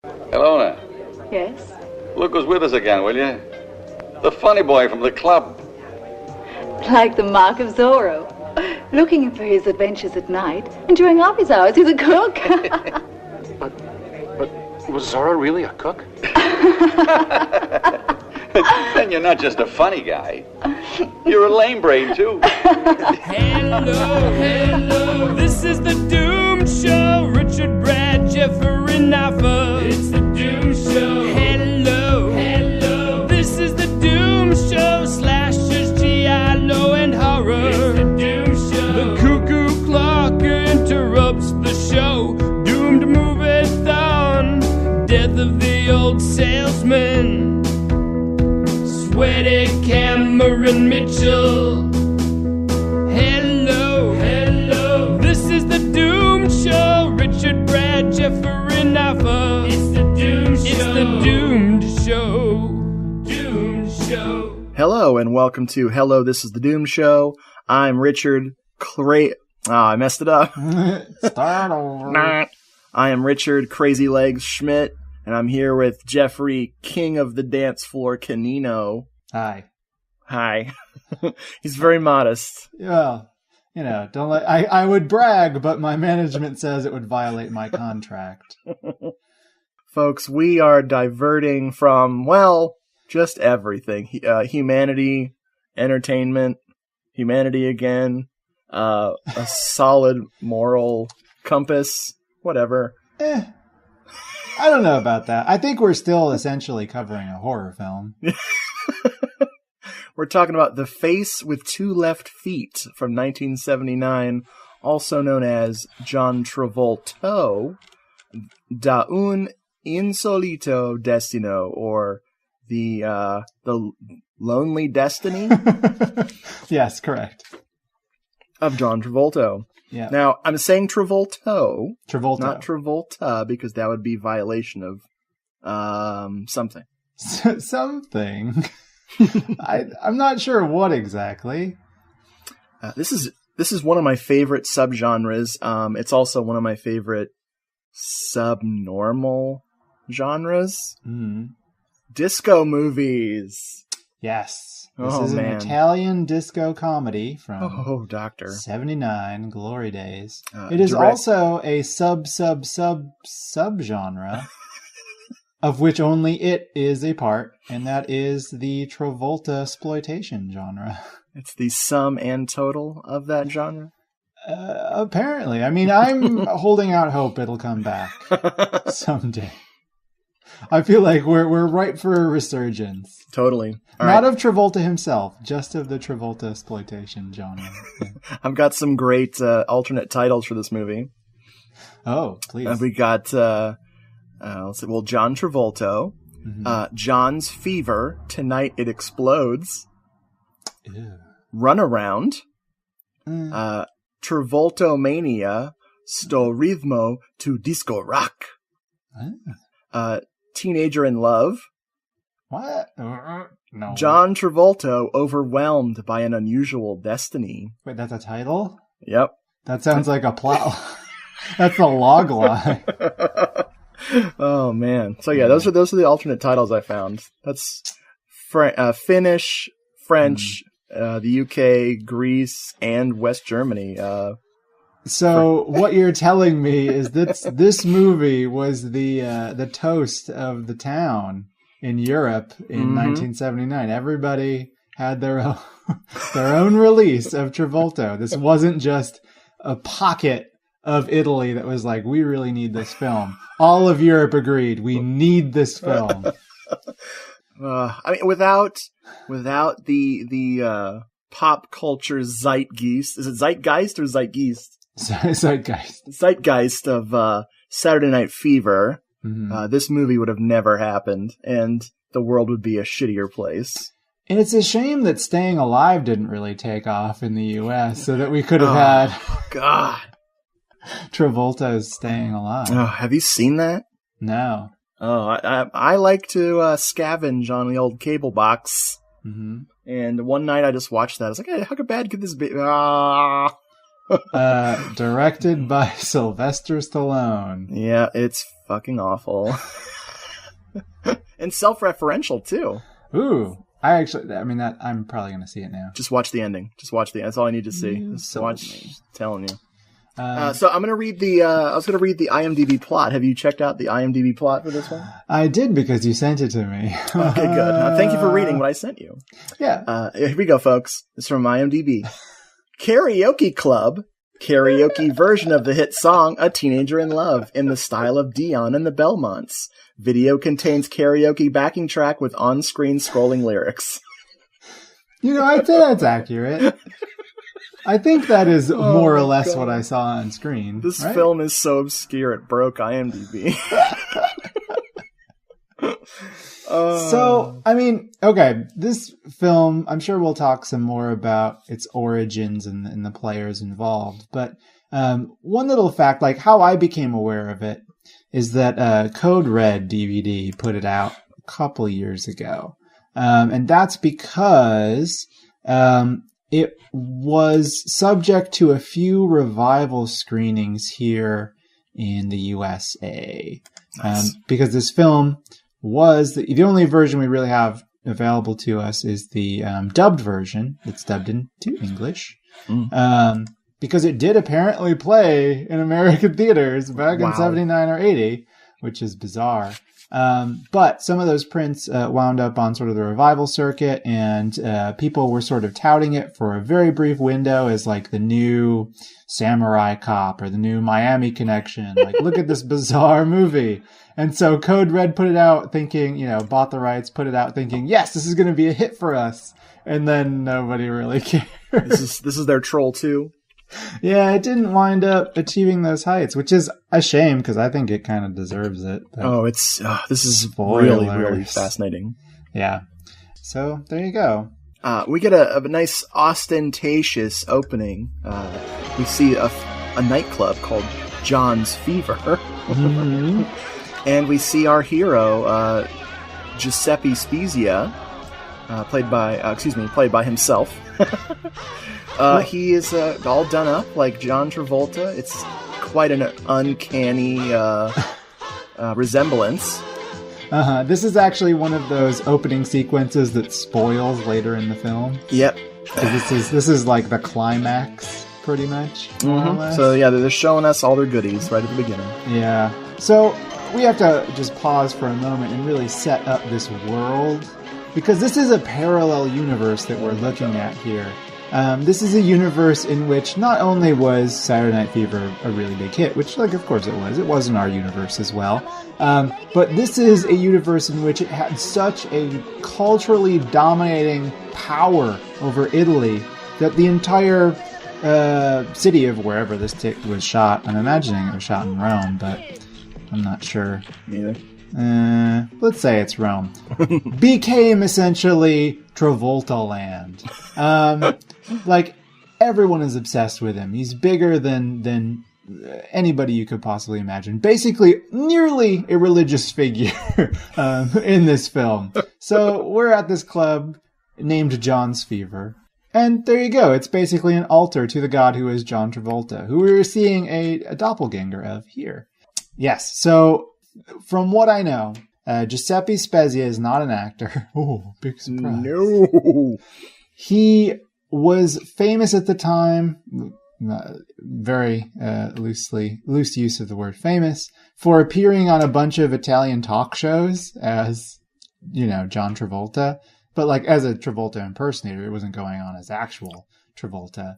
Hello there. Yes? Look who's with us again, will you? The funny boy from the club. Like the Mark of Zorro. Looking for his adventures at night, and during office hours he's a cook. But was Zorro really a cook? Then you're not just a funny guy. You're a lame brain, too. Hello, this is the Doom Show. Richard, Brad, Jeffrey, Naffa. It's the Doom Show. Hello, this is the Doom Show. Slashers, giallo, and horror. It's the Doom Show. The cuckoo clock interrupts the show. Doomed Moviethon. Death of the old salesman. Sweaty Cameron Mitchell. Hello, this is the Doom Show. Richard, Brad, Jeffrey, Naffa. It's the Doom Show. It's the Doomed Show. Doomed Show. Hello and welcome to Hello, This is the Doom Show. I'm Richard I messed it up. Start over. I am Richard Crazy Legs Schmidt, and I'm here with Jeffrey, King of the Dance Floor Canino. Hi. He's very modest. Well, don't let I would brag, but my management says it would violate my contract. Folks, we are diverting from, well, just everything. Humanity, entertainment, humanity again, a solid moral compass, whatever. I don't know about that. I think we're still essentially covering a horror film. We're talking about The Face with Two Left Feet from 1979, also known as John Travolto, da un insolito destino, or the Lonely Destiny. Yes, correct. Of John Travolto. Yeah. Now, I'm saying Travolto, not Travolta. Travolta, because that would be violation of something. Something. I'm not sure what exactly. This is one of my favorite subgenres. It's also one of my favorite subnormal genres. Mm. Disco movies. Yes. This Oh, is man. an Italian disco comedy from Oh, doctor. 79, glory days. It is direct- also a subgenre of which only it is a part, and that is the Travolta exploitation genre. It's the sum and total of that genre. Apparently. I mean, I'm holding out hope it'll come back someday. I feel like we're ripe for a resurgence. Totally. All Not right. of Travolta himself, just of the Travolta exploitation genre. Yeah. I've got some great alternate titles for this movie. Oh, please. We got, let's see, well, John Travolto, John's Fever, Tonight It Explodes, Ew. Runaround, Travolto Mania, Sto Ritmo to Disco Rock, Teenager in Love, What? No. John Travolto Overwhelmed by an Unusual Destiny. Wait, that's a title? Yep. That sounds like a plot. That's a log line. Oh man. So yeah, those are the alternate titles I found. That's Finnish, French, the UK, Greece, and West Germany. So what you're telling me is that this movie was the toast of the town in Europe in 1979. Everybody had their own release of Travolta. This wasn't just a pocket of Italy that was like, we really need this film. All of Europe agreed, we need this film. I mean, without the pop culture zeitgeist, is it zeitgeist or zeitgeist? Zeitgeist. Zeitgeist of Saturday Night Fever. This movie would have never happened, and the world would be a shittier place. And it's a shame that Staying Alive didn't really take off in the U.S. so that we could have had God. Travolta's Staying Alive. Oh, have you seen that? No. Oh, I like to scavenge on the old cable box. Mm-hmm. And one night I just watched that. I was like, hey, how bad could this be? Directed by Sylvester Stallone. Yeah, it's fucking awful. And self-referential, too. Ooh. I'm probably going to see it now. Just watch the ending. That's all I need to see. Just watch. Telling you. So I'm going to read I was going to read the IMDb plot. Have you checked out the IMDb plot for this one? I did, because you sent it to me. Okay, good. Thank you for reading what I sent you. Yeah. Here we go, folks. It's from IMDb. Karaoke Club. Karaoke version of the hit song A Teenager in Love in the style of Dion and the Belmonts. Video contains karaoke backing track with on-screen scrolling lyrics. I'd say that's accurate. I think that is more or less what I saw on screen. This film is so obscure it broke IMDb. This film, I'm sure we'll talk some more about its origins and the players involved. But one little fact, like how I became aware of it, is that Code Red DVD put it out a couple years ago. And that's because it was subject to a few revival screenings here in the USA. Nice. Because this film was the only version we really have available to us is the dubbed version. It's dubbed into English. Because it did apparently play in American theaters back in 79 or 80, which is bizarre. But some of those prints wound up on sort of the revival circuit, and people were sort of touting it for a very brief window as like the new Samurai Cop or the new Miami Connection. Like, look at this bizarre movie. And so Code Red put it out thinking, bought the rights, put it out thinking, yes, this is going to be a hit for us. And then nobody really cared. This is their Troll 2. Yeah, it didn't wind up achieving those heights, which is a shame because I think it kind of deserves it. This is really, really fascinating. Yeah. So there you go. We get a nice ostentatious opening. We see a nightclub called John's Fever. Mm-hmm. And we see our hero, Giuseppe Spezia, played by himself. He is all done up like John Travolta. It's quite an uncanny resemblance. This is actually one of those opening sequences that spoils later in the film. Yep. This is like the climax, pretty much. More or less. So yeah, they're showing us all their goodies right at the beginning. Yeah. So we have to just pause for a moment and really set up this world, because this is a parallel universe that we're looking at here. This is a universe in which not only was Saturday Night Fever a really big hit, which, of course it was. It was in our universe as well. But this is a universe in which it had such a culturally dominating power over Italy that the entire city of wherever this was shot, I'm imagining it was shot in Rome, but I'm not sure. Neither. Let's say it's Rome, became essentially Travolta land. Like, everyone is obsessed with him. He's bigger than anybody you could possibly imagine. Basically, nearly a religious figure in this film. So we're at this club named John's Fever. And there you go. It's basically an altar to the god who is John Travolta, who we're seeing a doppelganger of here. Yes, so from what I know, Giuseppe Spezia is not an actor. Oh, big surprise. No. He was famous at the time, very loose use of the word famous, for appearing on a bunch of Italian talk shows as, John Travolta. But like as a Travolta impersonator, it wasn't going on as actual Travolta.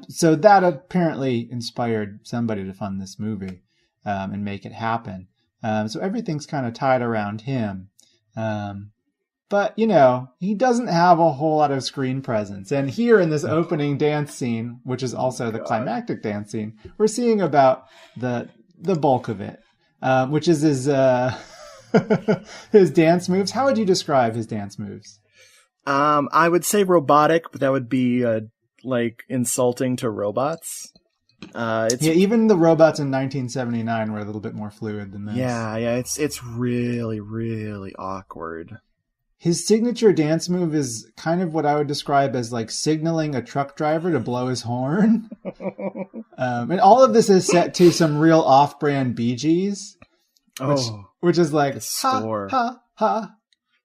So that apparently inspired somebody to fund this movie and make it happen. So everything's kind of tied around him. But, he doesn't have a whole lot of screen presence. And here in this opening dance scene, which is also the climactic dance scene, we're seeing about the bulk of it, which is his his dance moves. How would you describe his dance moves? I would say robotic, but that would be insulting to robots. Even the robots in 1979 were a little bit more fluid than this. Yeah, it's really, really awkward. His signature dance move is kind of what I would describe as like signaling a truck driver to blow his horn. And all of this is set to some real off-brand Bee Gees. which is like the score. ha ha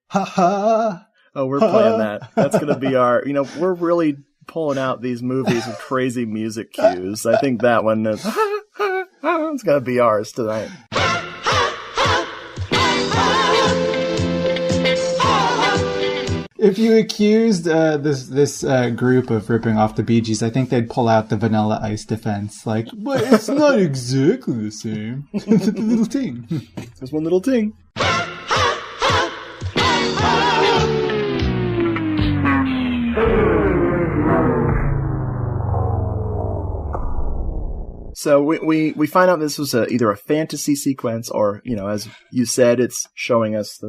ha ha. Oh, we're playing that. That's going to be our, we're really pulling out these movies with crazy music cues. I think that one is, it's going to be ours tonight. If you accused this group of ripping off the Bee Gees, I think they'd pull out the Vanilla Ice defense. Like, but it's not exactly the same. It's a little ting. There's one little ting. So we find out this was either a fantasy sequence or, as you said, it's showing us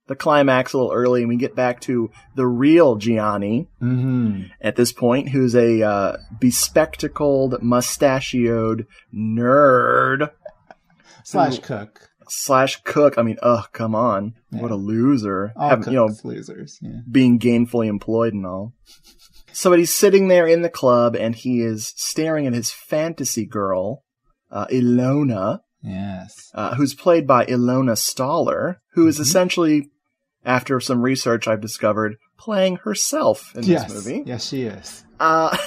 the climax a little early, and we get back to the real Gianni at this point, who's a bespectacled, mustachioed nerd. Slash cook. I mean, come on. Yeah. What a loser. All cooks, losers. Yeah. Being gainfully employed and all. So he's sitting there in the club, and he is staring at his fantasy girl, Ilona. Yes. Who's played by Ilona Staller, who is essentially, after some research I've discovered, playing herself in this movie. Yes, she is. A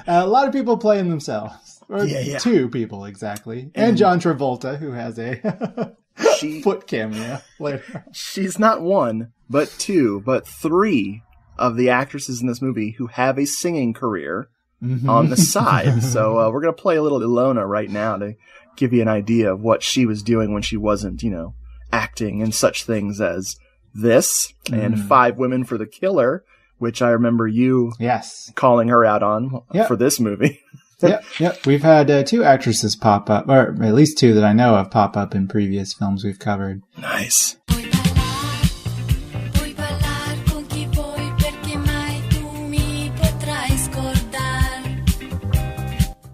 lot of people playing themselves. Or two people, exactly. And John Travolta, who has a foot cameo later. She's not one, but two, but three of the actresses in this movie who have a singing career on the side. So we're going to play a little Ilona right now to give you an idea of what she was doing when she wasn't, acting in such things as this and 5 Women for the Killer, which I remember you calling her out on for this movie. Yep. We've had 2 actresses pop up, or at least 2 that I know of pop up in previous films we've covered. Nice.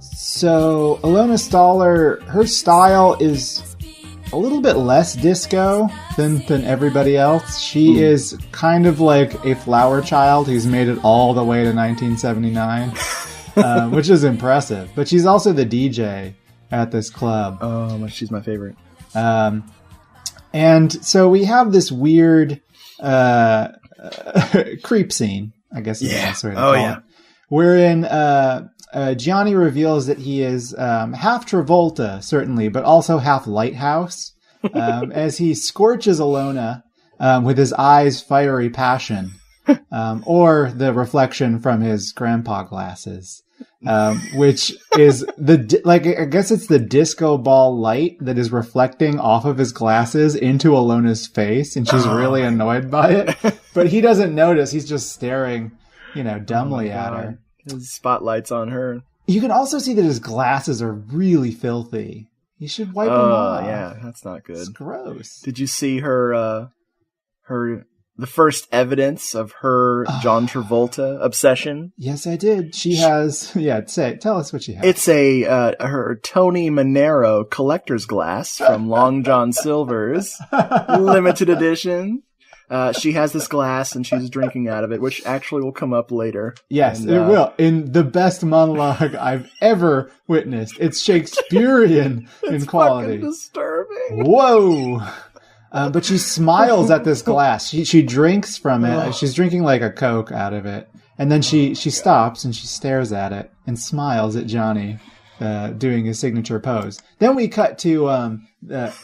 So, Ilona Staller, her style is a little bit less disco than everybody else. She is kind of like a flower child who's made it all the way to 1979, which is impressive. But she's also the DJ at this club. Oh, she's my favorite. And so we have this weird creep scene, I guess is the best way to call it. Wherein Gianni reveals that he is half Travolta, certainly, but also half Lighthouse, as he scorches Ilona with his eyes' fiery passion, or the reflection from his grandpa glasses, which is I guess it's the disco ball light that is reflecting off of his glasses into Ilona's face, and she's really annoyed by it. But he doesn't notice; he's just staring, dumbly at her. His spotlight's on her. You can also see that his glasses are really filthy. You should wipe them off. Oh, yeah, that's not good. It's gross. Did you see her, the first evidence of her John Travolta obsession? Yes, I did. She has, tell us what she has. It's her Tony Manero collector's glass from Long John Silver's limited edition. She has this glass and she's drinking out of it, which actually will come up later. Yes, it will. In the best monologue I've ever witnessed. It's Shakespearean in quality. It's fucking disturbing. Whoa. But she smiles at this glass. She drinks from it. She's drinking like a Coke out of it. And then she stops and she stares at it and smiles at Johnny doing his signature pose. Then we cut to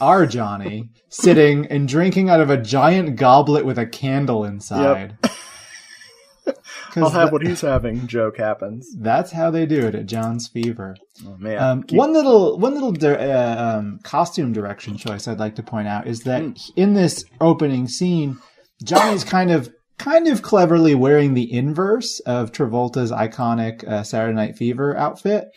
our Johnny sitting and drinking out of a giant goblet with a candle inside. Yep. I'll have what he's having. Joke happens. That's how they do it at John's Fever. Oh man! One little costume direction choice I'd like to point out is that in this opening scene, Johnny's kind of cleverly wearing the inverse of Travolta's iconic Saturday Night Fever outfit.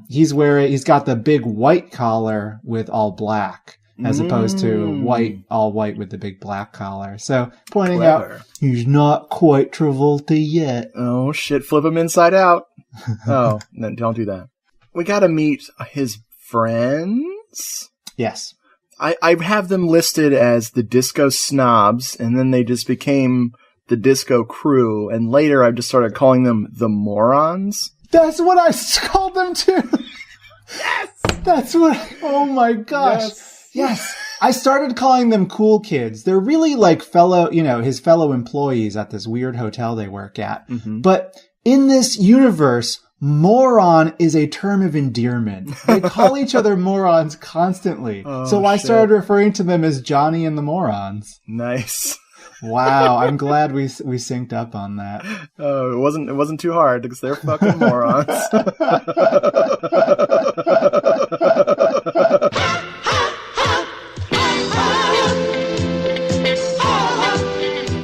He's got the big white collar with all black, as opposed to all white with the big black collar. So pointing out he's not quite Travolta yet. Oh shit! Flip him inside out. Oh, no, don't do that. We got to meet his friends. Yes. I have them listed as the Disco Snobs, and then they just became the Disco Crew, and later I've just started calling them the Morons. That's what I called them too. Yes! That's what... Oh my gosh. Yes. I started calling them cool kids. They're really like his fellow employees at this weird hotel they work at. Mm-hmm. But in this universe, moron is a term of endearment. They call each other morons constantly. So I started referring to them as Johnny and the Morons. Nice. Wow, I'm glad we synced up on that. Oh, it wasn't too hard because they're fucking morons.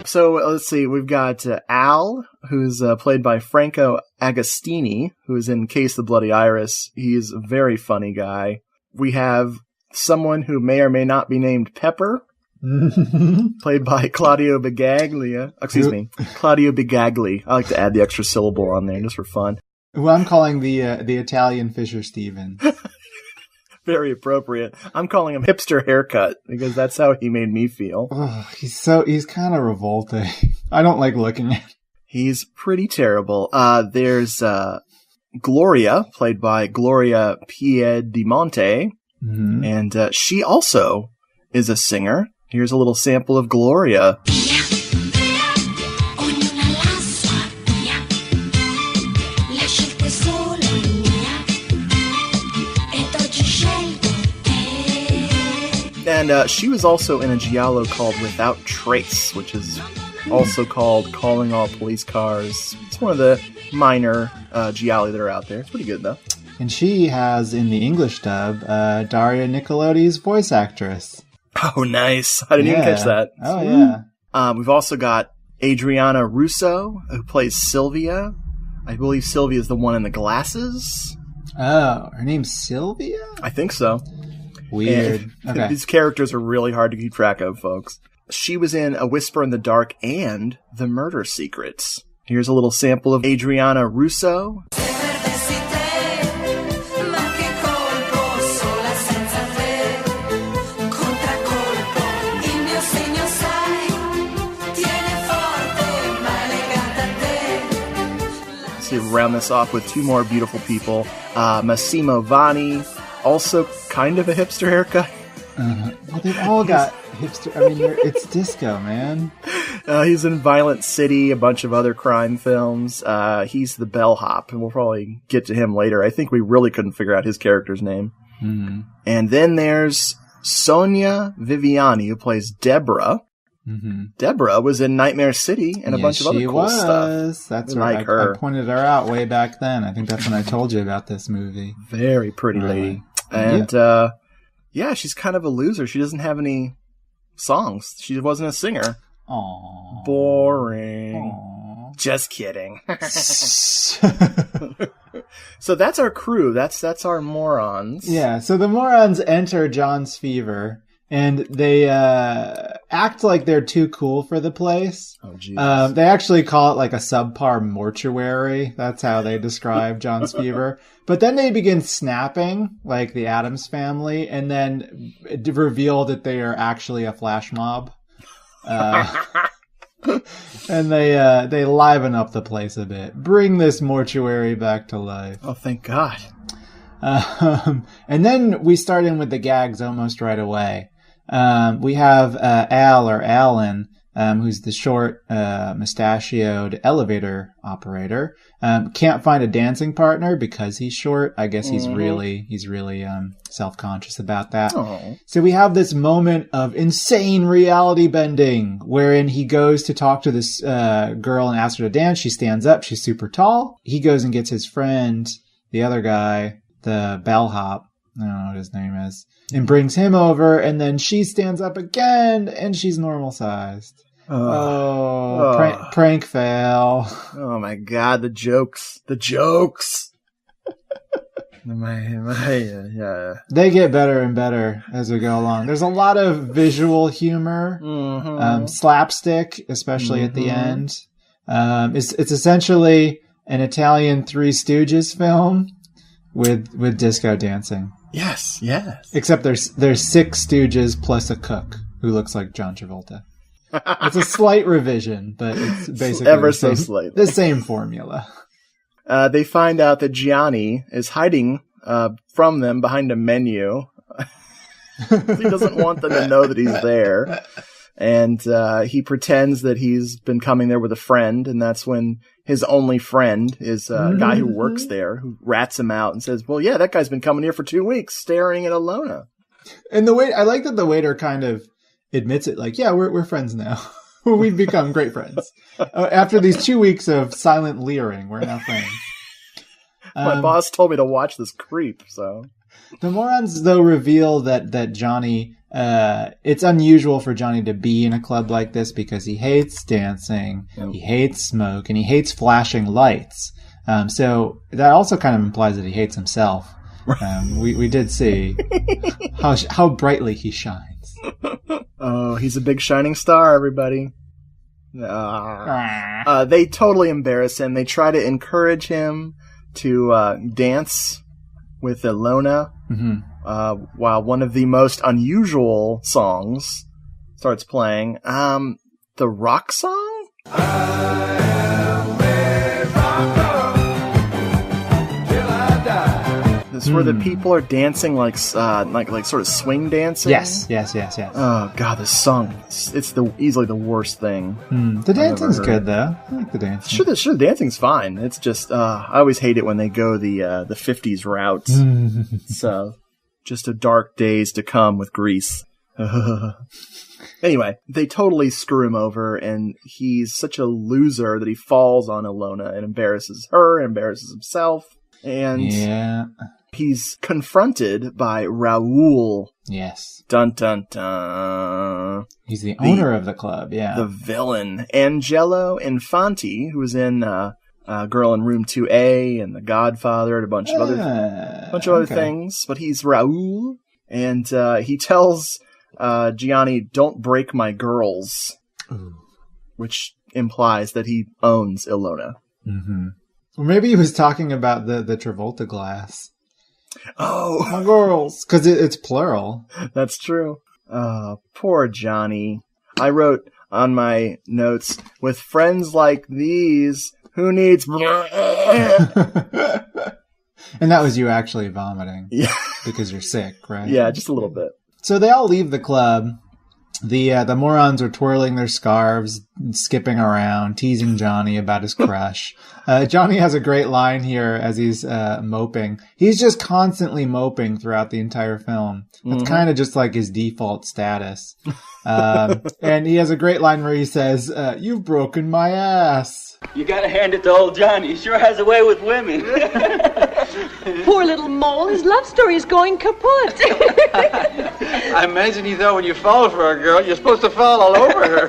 So let's see, we've got Al, who's played by Franco Agostini, who is in Case the Bloody Iris. He's a very funny guy. We have someone who may or may not be named Pepper, played by Claudio Bigaglia. Claudio Bigagli. I like to add the extra syllable on there just for fun. Who I'm calling the Italian Fisher Stevens. Very appropriate. I'm calling him hipster haircut because that's how he made me feel. Oh, he's kind of revolting. I don't like looking at him. He's pretty terrible. There's Gloria, played by Gloria Piedimonte, and she also is a singer. Here's a little sample of Gloria. And she was also in a giallo called Without Trace, which is also called Calling All Police Cars. It's one of the minor gialli that are out there. It's pretty good, though. And she has, in the English dub, Daria Nicolodi's voice actress. Oh, nice. I didn't even catch that. Oh, yeah. We've also got Adriana Russo, who plays Sylvia. I believe Sylvia is the one in the glasses. Oh, her name's Sylvia? I think so. Weird. Okay. These characters are really hard to keep track of, folks. She was in A Whisper in the Dark and The Murder Secrets. Here's a little sample of Adriana Russo. To round this off with two more beautiful people, Massimo Vanni, also kind of a hipster haircut. Well, they've all got hipster. I mean, it's disco, man. He's in Violent City, a bunch of other crime films. He's the bellhop, and we'll probably get to him later. I think we really couldn't figure out his character's name. Mm-hmm. And then there's Sonia Viviani, who plays Deborah. Mm-hmm. Deborah was in Nightmare City and a bunch of other cool stuff. That's right. Like her. I pointed her out way back then. I think that's when I told you about this movie. Very pretty lady. And yeah, she's kind of a loser. She doesn't have any songs. She wasn't a singer. Aww. Boring. Aww. Just kidding. So that's our crew. That's our morons. Yeah. So the morons enter John's Fever. And they act like they're too cool for the place. Oh, Jesus. They actually call it like a subpar mortuary. That's how they describe John's Fever. But then they begin snapping, like the Addams Family, and then reveal that they are actually a flash mob. And they liven up the place a bit. Bring this mortuary back to life. Oh, thank God. And then we start in with the gags almost right away. We have Al or Alan, who's the short, mustachioed elevator operator. Can't find a dancing partner because he's short. I guess he's really self-conscious about that. Aww. So we have this moment of insane reality bending wherein he goes to talk to this girl and asks her to dance. She stands up. She's super tall. He goes and gets his friend, the other guy, the bellhop. I don't know what his name is. And brings him over, and then she stands up again, and she's normal sized. Prank fail. Oh my God, the jokes. Yeah. They get better and better as we go along. There's a lot of visual humor, slapstick, especially at the end. It's essentially an Italian Three Stooges film with disco dancing. Yes. Except there's 6 Stooges plus a cook who looks like John Travolta. It's a slight revision, but it's basically the same formula. They find out that Gianni is hiding from them behind a menu. He doesn't want them to know that he's there. And he pretends that he's been coming there with a friend, and that's when his only friend is a guy who works there, who rats him out and says, well, yeah, that guy's been coming here for 2 weeks, staring at Ilona. And I like that the waiter kind of admits it, like, yeah, we're friends now. We've become great friends. After these 2 weeks of silent leering, we're now friends. My boss told me to watch this creep, so... The morons, though, reveal that Johnny... it's unusual for Johnny to be in a club like this because he hates dancing, he hates smoke, and he hates flashing lights. So that also kind of implies that he hates himself. We did see how brightly he shines. Oh, he's a big shining star, everybody. They totally embarrass him. They try to encourage him to dance with Ilona, while one of the most unusual songs starts playing. The rock song? This is where the people are dancing like sort of swing dancing. Yes. Oh god, this song, it's easily the worst thing. The dancing's good though. I like the dancing. Sure, the dancing's fine. It's just I always hate it when they go the 50s route. So just a dark days to come with Grease. Anyway, they totally screw him over, and he's such a loser that he falls on Ilona and embarrasses her, and embarrasses himself. And he's confronted by Raoul. Yes. Dun dun dun. He's the owner of the club, yeah. The villain. Angelo Infanti, who was in Girl in Room 2A and The Godfather and a bunch of other things. But he's Raoul, and he tells Gianni, don't break my girls. Ooh. Which implies that he owns Ilona. Mm-hmm. Or maybe he was talking about the Travolta glass. Oh. My girls. Because it's plural. That's true. Poor Johnny. I wrote on my notes, with friends like these, who needs... And that was you actually vomiting. Yeah. Because you're sick, right? Yeah, just a little bit. So they all leave the club. The morons are twirling their scarves, skipping around, teasing Johnny about his crush. Johnny has a great line here as he's moping. He's just constantly moping throughout the entire film. That's kind of just like his default status. And he has a great line where he says, you've broken my ass. You gotta hand it to old Johnny. He sure has a way with women. Poor little mole. His love story is going kaput. I imagine you thought when you fall for a girl, you're supposed to fall all over her.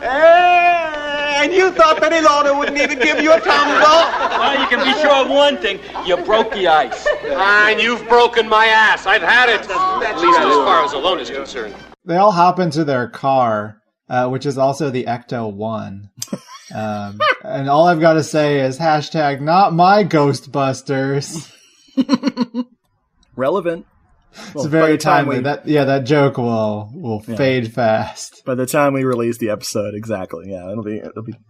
And you thought that Ilona wouldn't even give you a tumble? Well, you can be sure of one thing. You broke the ice. And you've broken my ass. I've had it. At least as far as Ilona's concerned. They all hop into their car, which is also the Ecto-1. And all I've got to say is hashtag not my Ghostbusters. Relevant. It's very timely. That joke will fade fast. By the time we release the episode, exactly. Yeah,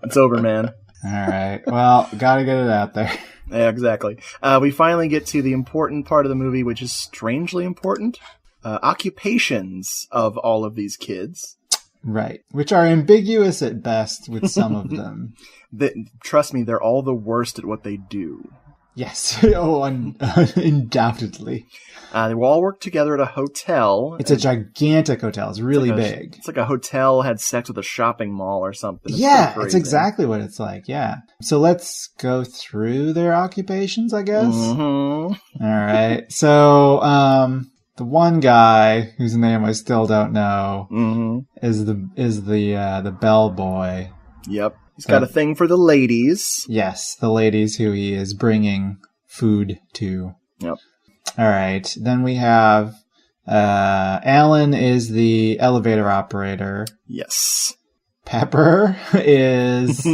it's over, man. All right. Well, gotta get it out there. Yeah, exactly. We finally get to the important part of the movie, which is strangely important. Occupations of all of these kids. Right. Which are ambiguous at best with some of them. Trust me, they're all the worst at what they do. Yes. Undoubtedly. They will all work together at a hotel. It's a gigantic hotel. It's really big. It's like a hotel had sex with a shopping mall or something. It's exactly what it's like. Yeah. So let's go through their occupations, I guess. Mm-hmm. All right. So, the one guy whose name I still don't know is the bellboy. Yep. He's got a thing for the ladies. Yes, the ladies who he is bringing food to. Yep. All right. Then we have Alan is the elevator operator. Yes. Pepper is...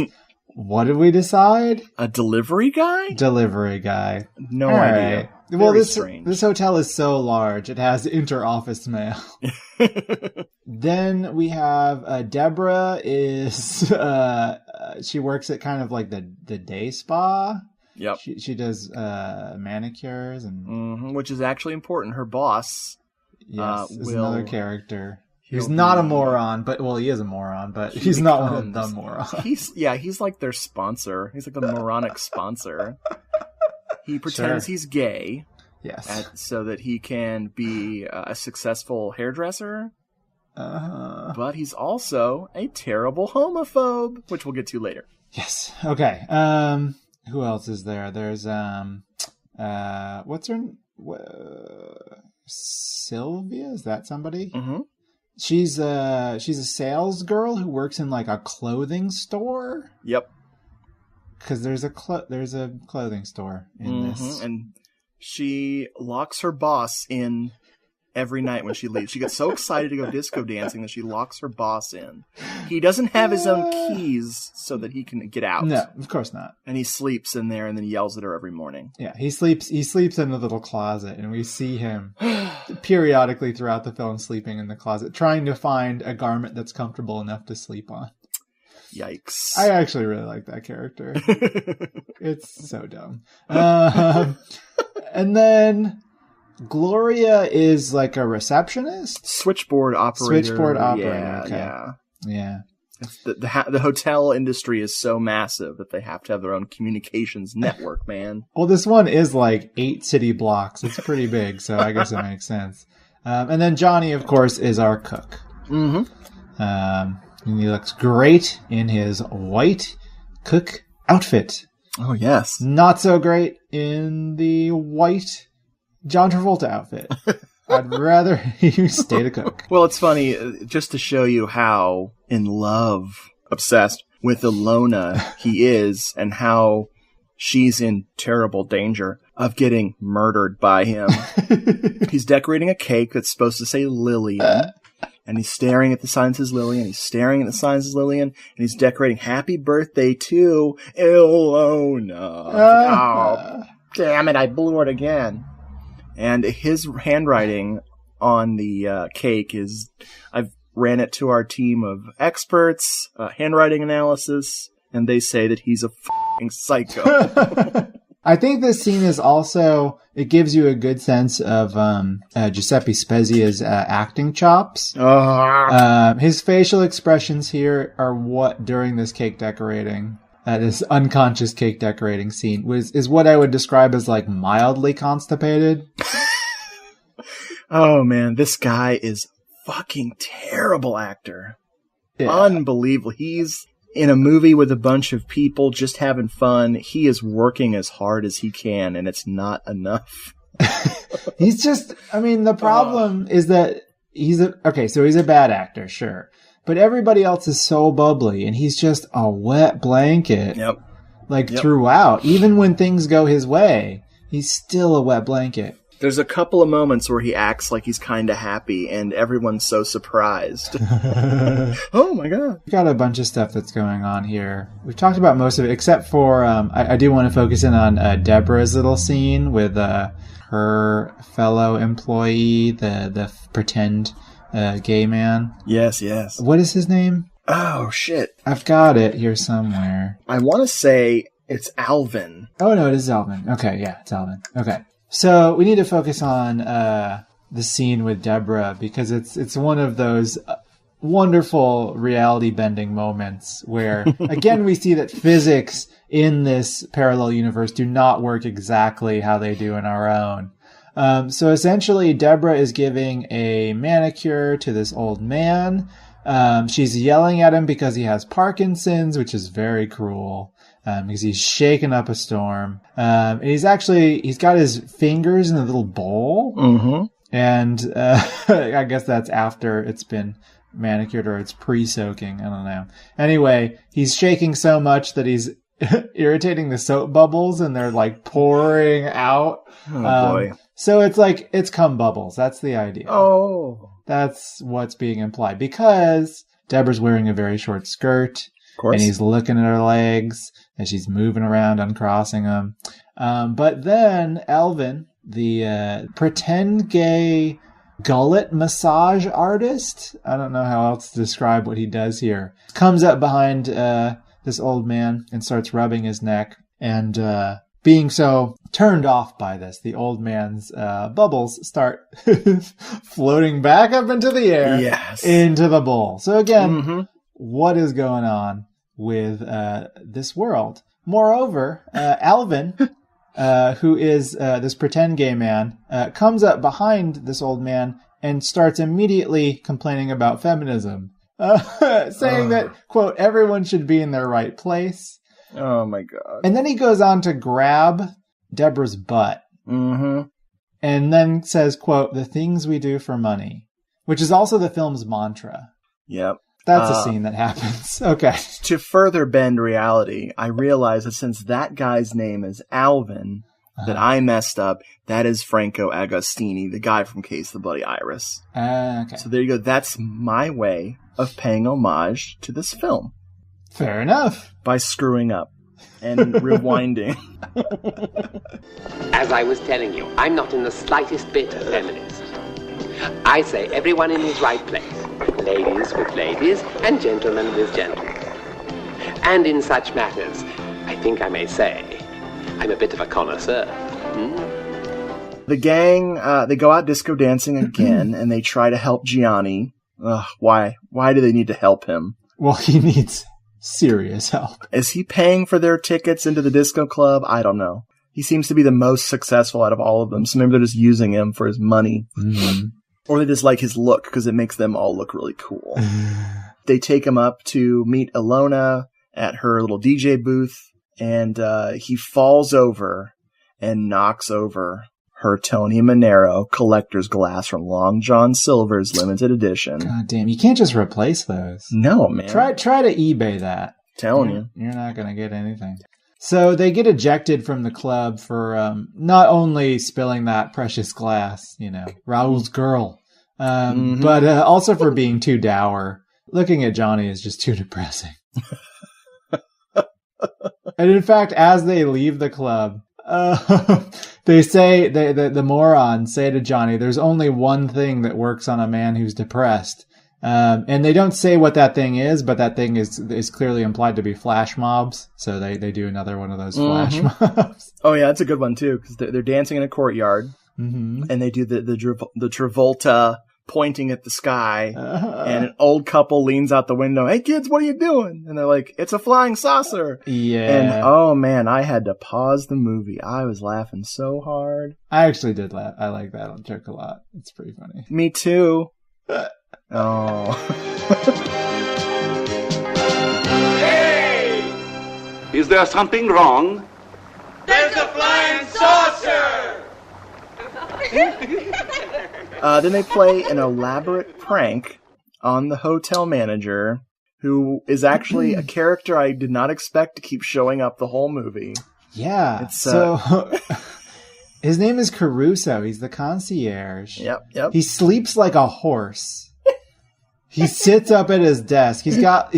What did we decide? A delivery guy? Delivery guy. No idea. Right. Well, strange. This hotel is so large. It has inter-office mail. Then we have Deborah is... she works at kind of like the day spa. Yep. She does manicures and... which is actually important. Her boss Yes, is will... another character. He's not a moron, but he is a moron, but he's not one of the morons. He's like their sponsor. He's like the moronic sponsor. He pretends he's gay. Yes. So that he can be a successful hairdresser. But he's also a terrible homophobe, which we'll get to later. Yes. Okay. Who else is there? There's what's her Sylvia? Is that somebody? Mm-hmm. She's a sales girl who works in like a clothing store. Yep. Because there's a clothing store in this, and she locks her boss in every night when she leaves. She gets so excited to go disco dancing that she locks her boss in. He doesn't have his own keys so that he can get out. No, of course not. And he sleeps in there and then he yells at her every morning. Yeah, he sleeps in the little closet, and we see him periodically throughout the film sleeping in the closet, trying to find a garment that's comfortable enough to sleep on. Yikes. I actually really like that character. It's so dumb. And then Gloria is like a receptionist? Switchboard operator. Switchboard operator, yeah, okay. Yeah. The hotel industry is so massive that they have to have their own communications network, man. Well, this one is like 8 city blocks. It's pretty big, so I guess it makes sense. And then Johnny, of course, is our cook. Mm-hmm. And he looks great in his white cook outfit. Oh, yes. Not so great in the white John Travolta outfit. I'd rather you stay to cook. Well, it's funny, just to show you how in love, obsessed with Ilona he is, and how she's in terrible danger of getting murdered by him. He's decorating a cake that's supposed to say Lillian. And he's staring at the sign that says Lillian. He's staring at the sign that says Lillian. And he's decorating happy birthday to Ilona. Oh, damn it. I blew it again. And his handwriting on the cake is, I've ran it to our team of experts, handwriting analysis, and they say that he's a f***ing psycho. I think this scene is also, it gives you a good sense of Giuseppe Spezia's acting chops. His facial expressions here are what, during this cake decorating, this unconscious cake decorating scene, is what I would describe as like mildly constipated. Oh man, this guy is fucking terrible actor. Yeah. Unbelievable. He's in a movie with a bunch of people just having fun. He is working as hard as he can, and it's not enough. He's just, I mean, the problem is that he's a bad actor, sure. But everybody else is so bubbly, and he's just a wet blanket. Yep. Throughout. Even when things go his way, he's still a wet blanket. There's a couple of moments where he acts like he's kind of happy, and everyone's so surprised. Oh my god. We've got a bunch of stuff that's going on here. We've talked about most of it, except for, I do want to focus in on Deborah's little scene with her fellow employee, the pretend gay man. Yes. What is his name? Oh, shit. I've got it here somewhere. I want to say it's Alvin. Oh, no, it is Alvin. Okay, yeah, it's Alvin. Okay. So we need to focus on the scene with Deborah, because it's one of those wonderful reality-bending moments where, again, we see that physics in this parallel universe do not work exactly how they do in our own. So essentially, Deborah is giving a manicure to this old man. She's yelling at him because he has Parkinson's, which is very cruel. Because he's shaking up a storm. And he's got his fingers in a little bowl. Mm-hmm. And I guess that's after it's been manicured, or it's pre-soaking. I don't know. Anyway, he's shaking so much that he's irritating the soap bubbles, and they're like pouring out. Oh, boy. So it's cum bubbles. That's the idea. Oh. That's what's being implied. Because Deborah's wearing a very short skirt. Of course. And he's looking at her legs as she's moving around, uncrossing them. But then Alvin, the pretend gay gullet massage artist, I don't know how else to describe what he does here, comes up behind this old man and starts rubbing his neck. And being so turned off by this, the old man's bubbles start floating back up into the air, into the bowl. So again, what is going on with this world? Moreover, Alvin, who is this pretend gay man, comes up behind this old man and starts immediately complaining about feminism, saying that, quote, everyone should be in their right place. Oh, my God. And then he goes on to grab Deborah's butt. And then says, quote, the things we do for money, which is also the film's mantra. Yep. That's a scene that happens. Okay. To further bend reality, I realize that since that guy's name is Alvin, that I messed up. That is Franco Agostini, the guy from Case the Bloody Iris. Okay. So there you go. That's my way of paying homage to this film. Fair enough. By screwing up and rewinding. As I was telling you, I'm not in the slightest bit a feminist. I say everyone in his right place. Ladies with ladies and gentlemen with gentlemen. And in such matters, I think I may say, I'm a bit of a connoisseur. The gang, they go out disco dancing again, and they try to help Gianni. Why? Why do they need to help him? Well, he needs serious help. Is he paying for their tickets into the disco club? I don't know. He seems to be the most successful out of all of them, so maybe they're just using him for his money. Or they just like his look, because it makes them all look really cool. They take him up to meet Ilona at her little DJ booth, and he falls over and knocks over her Tony Manero collector's glass from Long John Silver's limited edition. God damn, you can't just replace those. No, man. Try to eBay that. Telling you. You're not going to get anything. So they get ejected from the club for not only spilling that precious glass, Raoul's girl, but also for being too dour. Looking at Johnny is just too depressing. And in fact, as they leave the club, they say, the morons say to Johnny, there's only one thing that works on a man who's depressed. And they don't say what that thing is, but that thing is clearly implied to be flash mobs. So they do another one of those flash mobs. Oh yeah, that's a good one too, because they're dancing in a courtyard, and they do the Travolta pointing at the sky, and an old couple leans out the window. Hey kids, what are you doing? And they're like, it's a flying saucer. Yeah. And oh man, I had to pause the movie. I was laughing so hard. I actually did laugh. I like that joke a lot. It's pretty funny. Me too. Oh. Hey! Is there something wrong? There's a flying saucer! Then they play an elaborate prank on the hotel manager, who is actually a character I did not expect to keep showing up the whole movie. Yeah. So his name is Caruso. He's the concierge. Yep. He sleeps like a horse. He sits up at his desk. He's got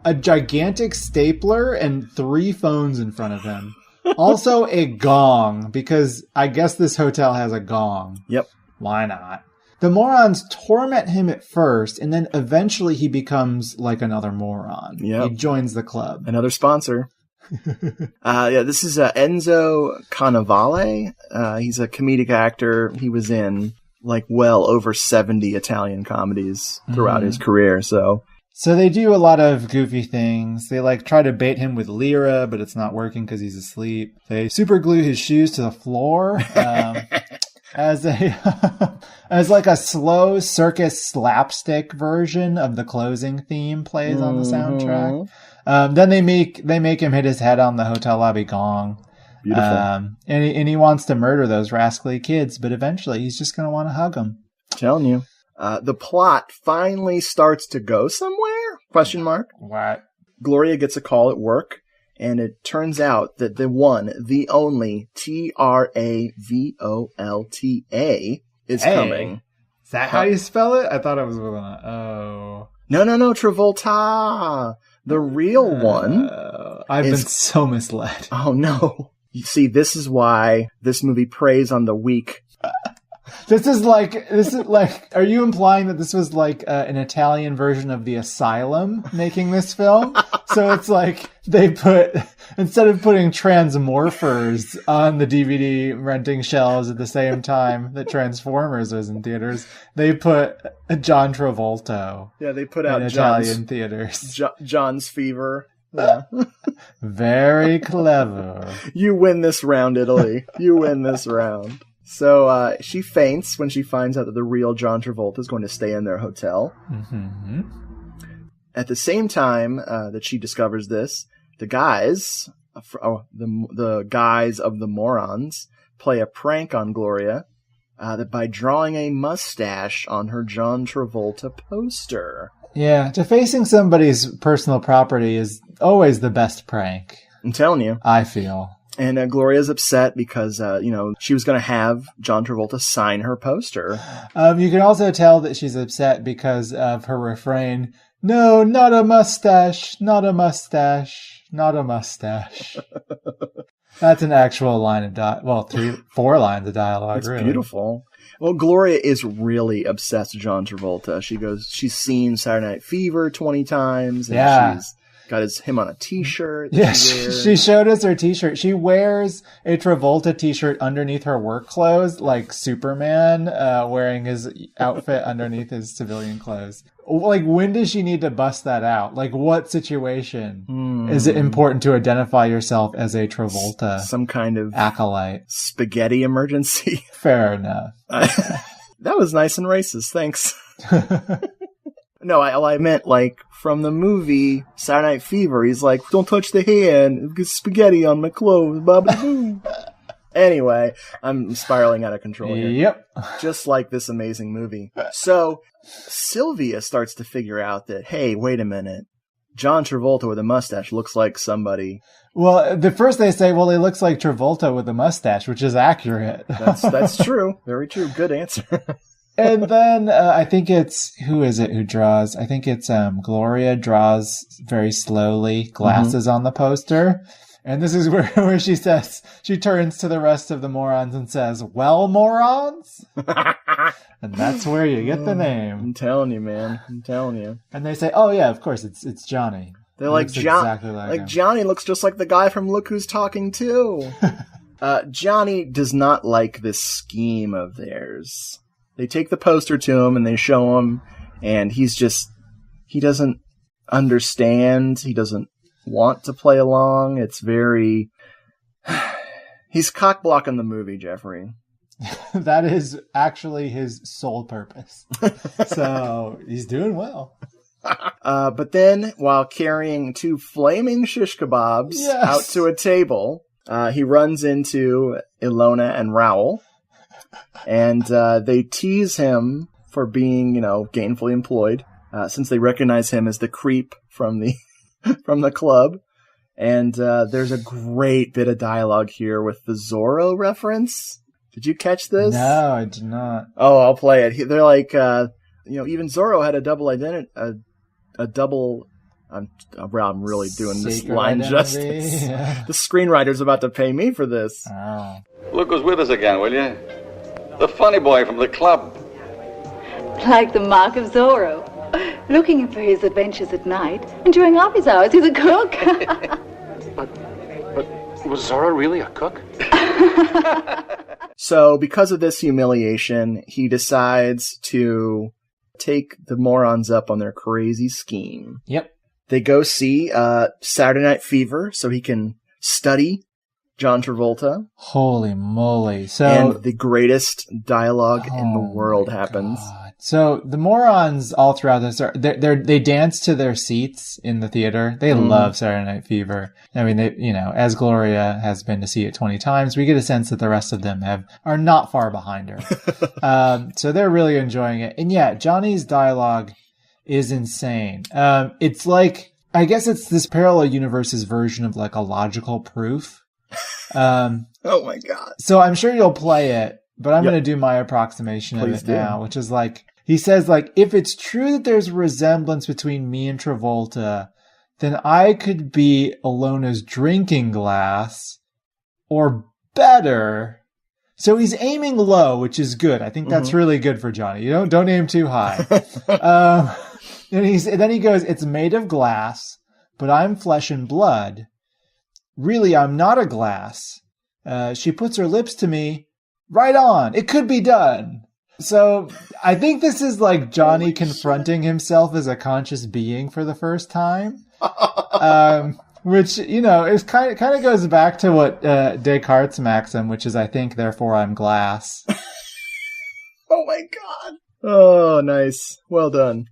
a gigantic stapler and 3 phones in front of him. Also a gong, because I guess this hotel has a gong. Yep. Why not? The morons torment him at first, and then eventually he becomes like another moron. Yep. He joins the club. Another sponsor. This is Enzo Cannavale. He's a comedic actor. He was in well over 70 Italian comedies throughout his career. So they do a lot of goofy things. They try to bait him with lira, but it's not working because he's asleep. They super glue his shoes to the floor as a slow circus slapstick version of the closing theme plays on the soundtrack. Then they make him hit his head on the hotel lobby gong. Beautiful. And he wants to murder those rascally kids, but eventually he's just going to want to hug them. Telling you. The plot finally starts to go somewhere? Question mark. What? Gloria gets a call at work, and it turns out that the one, the only Travolta is coming. Is that how you spell it? I thought it was with an O. No, Travolta. The real one. I've been so misled. Oh, no. You see, this is why this movie preys on the weak. This is like, are you implying that this was like an Italian version of The Asylum making this film? So it's like they instead of putting Transmorphers on the DVD renting shelves at the same time that Transformers was in theaters, they put John Travolta. Yeah, they put out in Italian theaters. John's Fever. Yeah. Very clever. You win this round, Italy. You win this round. So she faints when she finds out that the real John Travolta is going to stay in their hotel. Mm-hmm. At the same time that she discovers this, the guys, the guys of the morons, play a prank on Gloria that by drawing a mustache on her John Travolta poster. Yeah, defacing somebody's personal property is always the best prank. I'm telling you. I feel. And Gloria's upset because, she was going to have John Travolta sign her poster. You can also tell that she's upset because of her refrain, "No, not a mustache, not a mustache, not a mustache." That's an actual line of 4 lines of dialogue. It's really beautiful. Well, Gloria is really obsessed with John Travolta. She's seen Saturday Night Fever 20 times. And she's got him on a t-shirt. Yeah, she showed us her t-shirt. She wears a Travolta t-shirt underneath her work clothes, like Superman, wearing his outfit underneath his civilian clothes. Like, when does she need to bust that out? Like, what situation is it important to identify yourself as a Travolta? Some kind of acolyte. Spaghetti emergency. Fair enough. That was nice and racist. Thanks. No, I meant, like, from the movie Saturday Night Fever. He's like, "Don't touch the hand. Get spaghetti on my clothes. Boo." Anyway, I'm spiraling out of control here. Yep. Just like this amazing movie. So, Sylvia starts to figure out that, hey, wait a minute. John Travolta with a mustache looks like somebody. Well, the first they say, well, he looks like Travolta with a mustache, which is accurate. That's true. Very true. Good answer. And then I think who is it who draws? I think it's Gloria draws very slowly glasses on the poster. And this is where she says, she turns to the rest of the morons and says, "Well, morons?" And that's where you get the name. I'm telling you, man. I'm telling you. And they say, "Oh yeah, of course, it's Johnny." They're like, exactly like him. Johnny looks just like the guy from Look Who's Talking Too. Johnny does not like this scheme of theirs. They take the poster to him and they show him, and he doesn't understand. He doesn't want to play along. It's very... He's cock-blocking the movie, Jeffrey. That is actually his sole purpose. So he's doing well. But then, while carrying 2 flaming shish kebabs out to a table, he runs into Ilona and Raoul. And they tease him for being, gainfully employed, since they recognize him as the creep from the from the club. And there's a great bit of dialogue here with the Zorro reference. Did you catch this? No, I did not. Oh, I'll play it. They're like, even Zorro had a double identity, a double. I'm really doing this line justice. Yeah. The screenwriter's about to pay me for this. Oh. Look who's with us again, will you? The funny boy from the club. Like the Mark of Zorro. Looking for his adventures at night, and during office hours he's a cook. But was Zorro really a cook? So, because of this humiliation, he decides to take the morons up on their crazy scheme. Yep. They go see Saturday Night Fever so he can study John Travolta. Holy moly. And the greatest dialogue in the world happens. God. So the morons all throughout this they dance to their seats in the theater. They love Saturday Night Fever. I mean, as Gloria has been to see it 20 times, we get a sense that the rest of them are not far behind her. So they're really enjoying it. And yeah, Johnny's dialogue is insane. It's like, I guess it's this parallel universe's version of like a logical proof. Oh my God. So I'm sure you'll play it, but I'm going to do my approximation of it now, which is like, he says, like, if it's true that there's a resemblance between me and Travolta, then I could be Ilona's drinking glass, or better. So he's aiming low, which is good. I think that's really good for Johnny. Don't aim too high. And then he goes, it's made of glass, but I'm flesh and blood. Really, I'm not a glass. She puts her lips to me. Right on. It could be done. So I think this is like Johnny confronting himself as a conscious being for the first time. Which, is kind of goes back to what Descartes' maxim, which is, I think, therefore I'm glass. Oh my God. Oh, nice. Well done.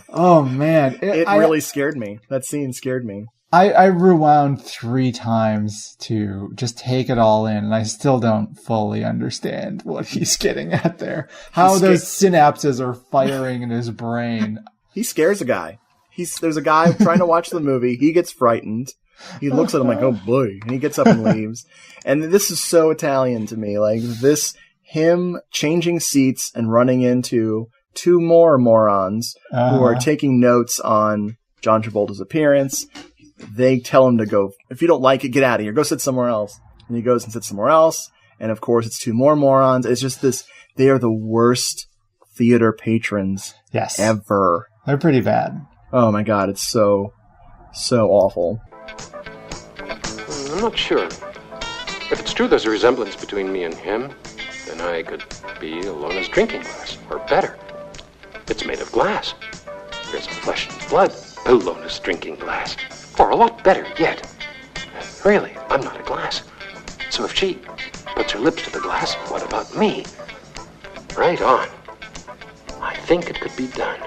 Oh, man. It really scared me. That scene scared me. I rewound 3 times to just take it all in, and I still don't fully understand what he's getting at there. How those synapses are firing in his brain. He scares a guy. There's a guy trying to watch the movie. He gets frightened. He looks at him like, oh boy. And he gets up and leaves. And this is so Italian to me. Like him changing seats and running into 2 more morons who are taking notes on John Travolta's appearance. They tell him to go, if you don't like it, get out of here. Go sit somewhere else. And he goes and sits somewhere else. And of course, it's 2 more morons. It's just they are the worst theater patrons ever. They're pretty bad. Oh my God, it's so awful. I'm not sure. If it's true there's a resemblance between me and him, then I could be Alona's drinking glass, or better. It's made of glass. There's flesh and blood, Alona's drinking glass. Or a lot better yet. Really, I'm not a glass. So if she puts her lips to the glass, what about me? Right on. I think it could be done.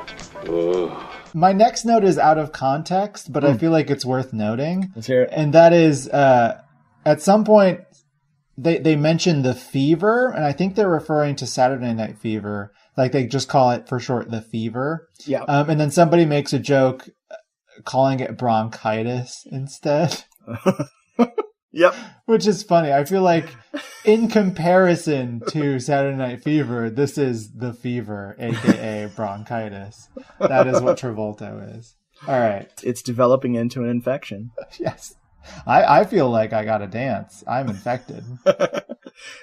Ugh. My next note is out of context, but I feel like it's worth noting. Let's hear it. And that is, at some point, they mention the fever, and I think they're referring to Saturday Night Fever. Like, they just call it, for short, the fever. Yeah. And then somebody makes a joke calling it bronchitis instead. Yep. Which is funny. I feel like, in comparison to Saturday Night Fever, this is the fever, a.k.a. bronchitis. That is what Travolto is. All right. It's developing into an infection. Yes. I feel like I gotta dance. I'm infected.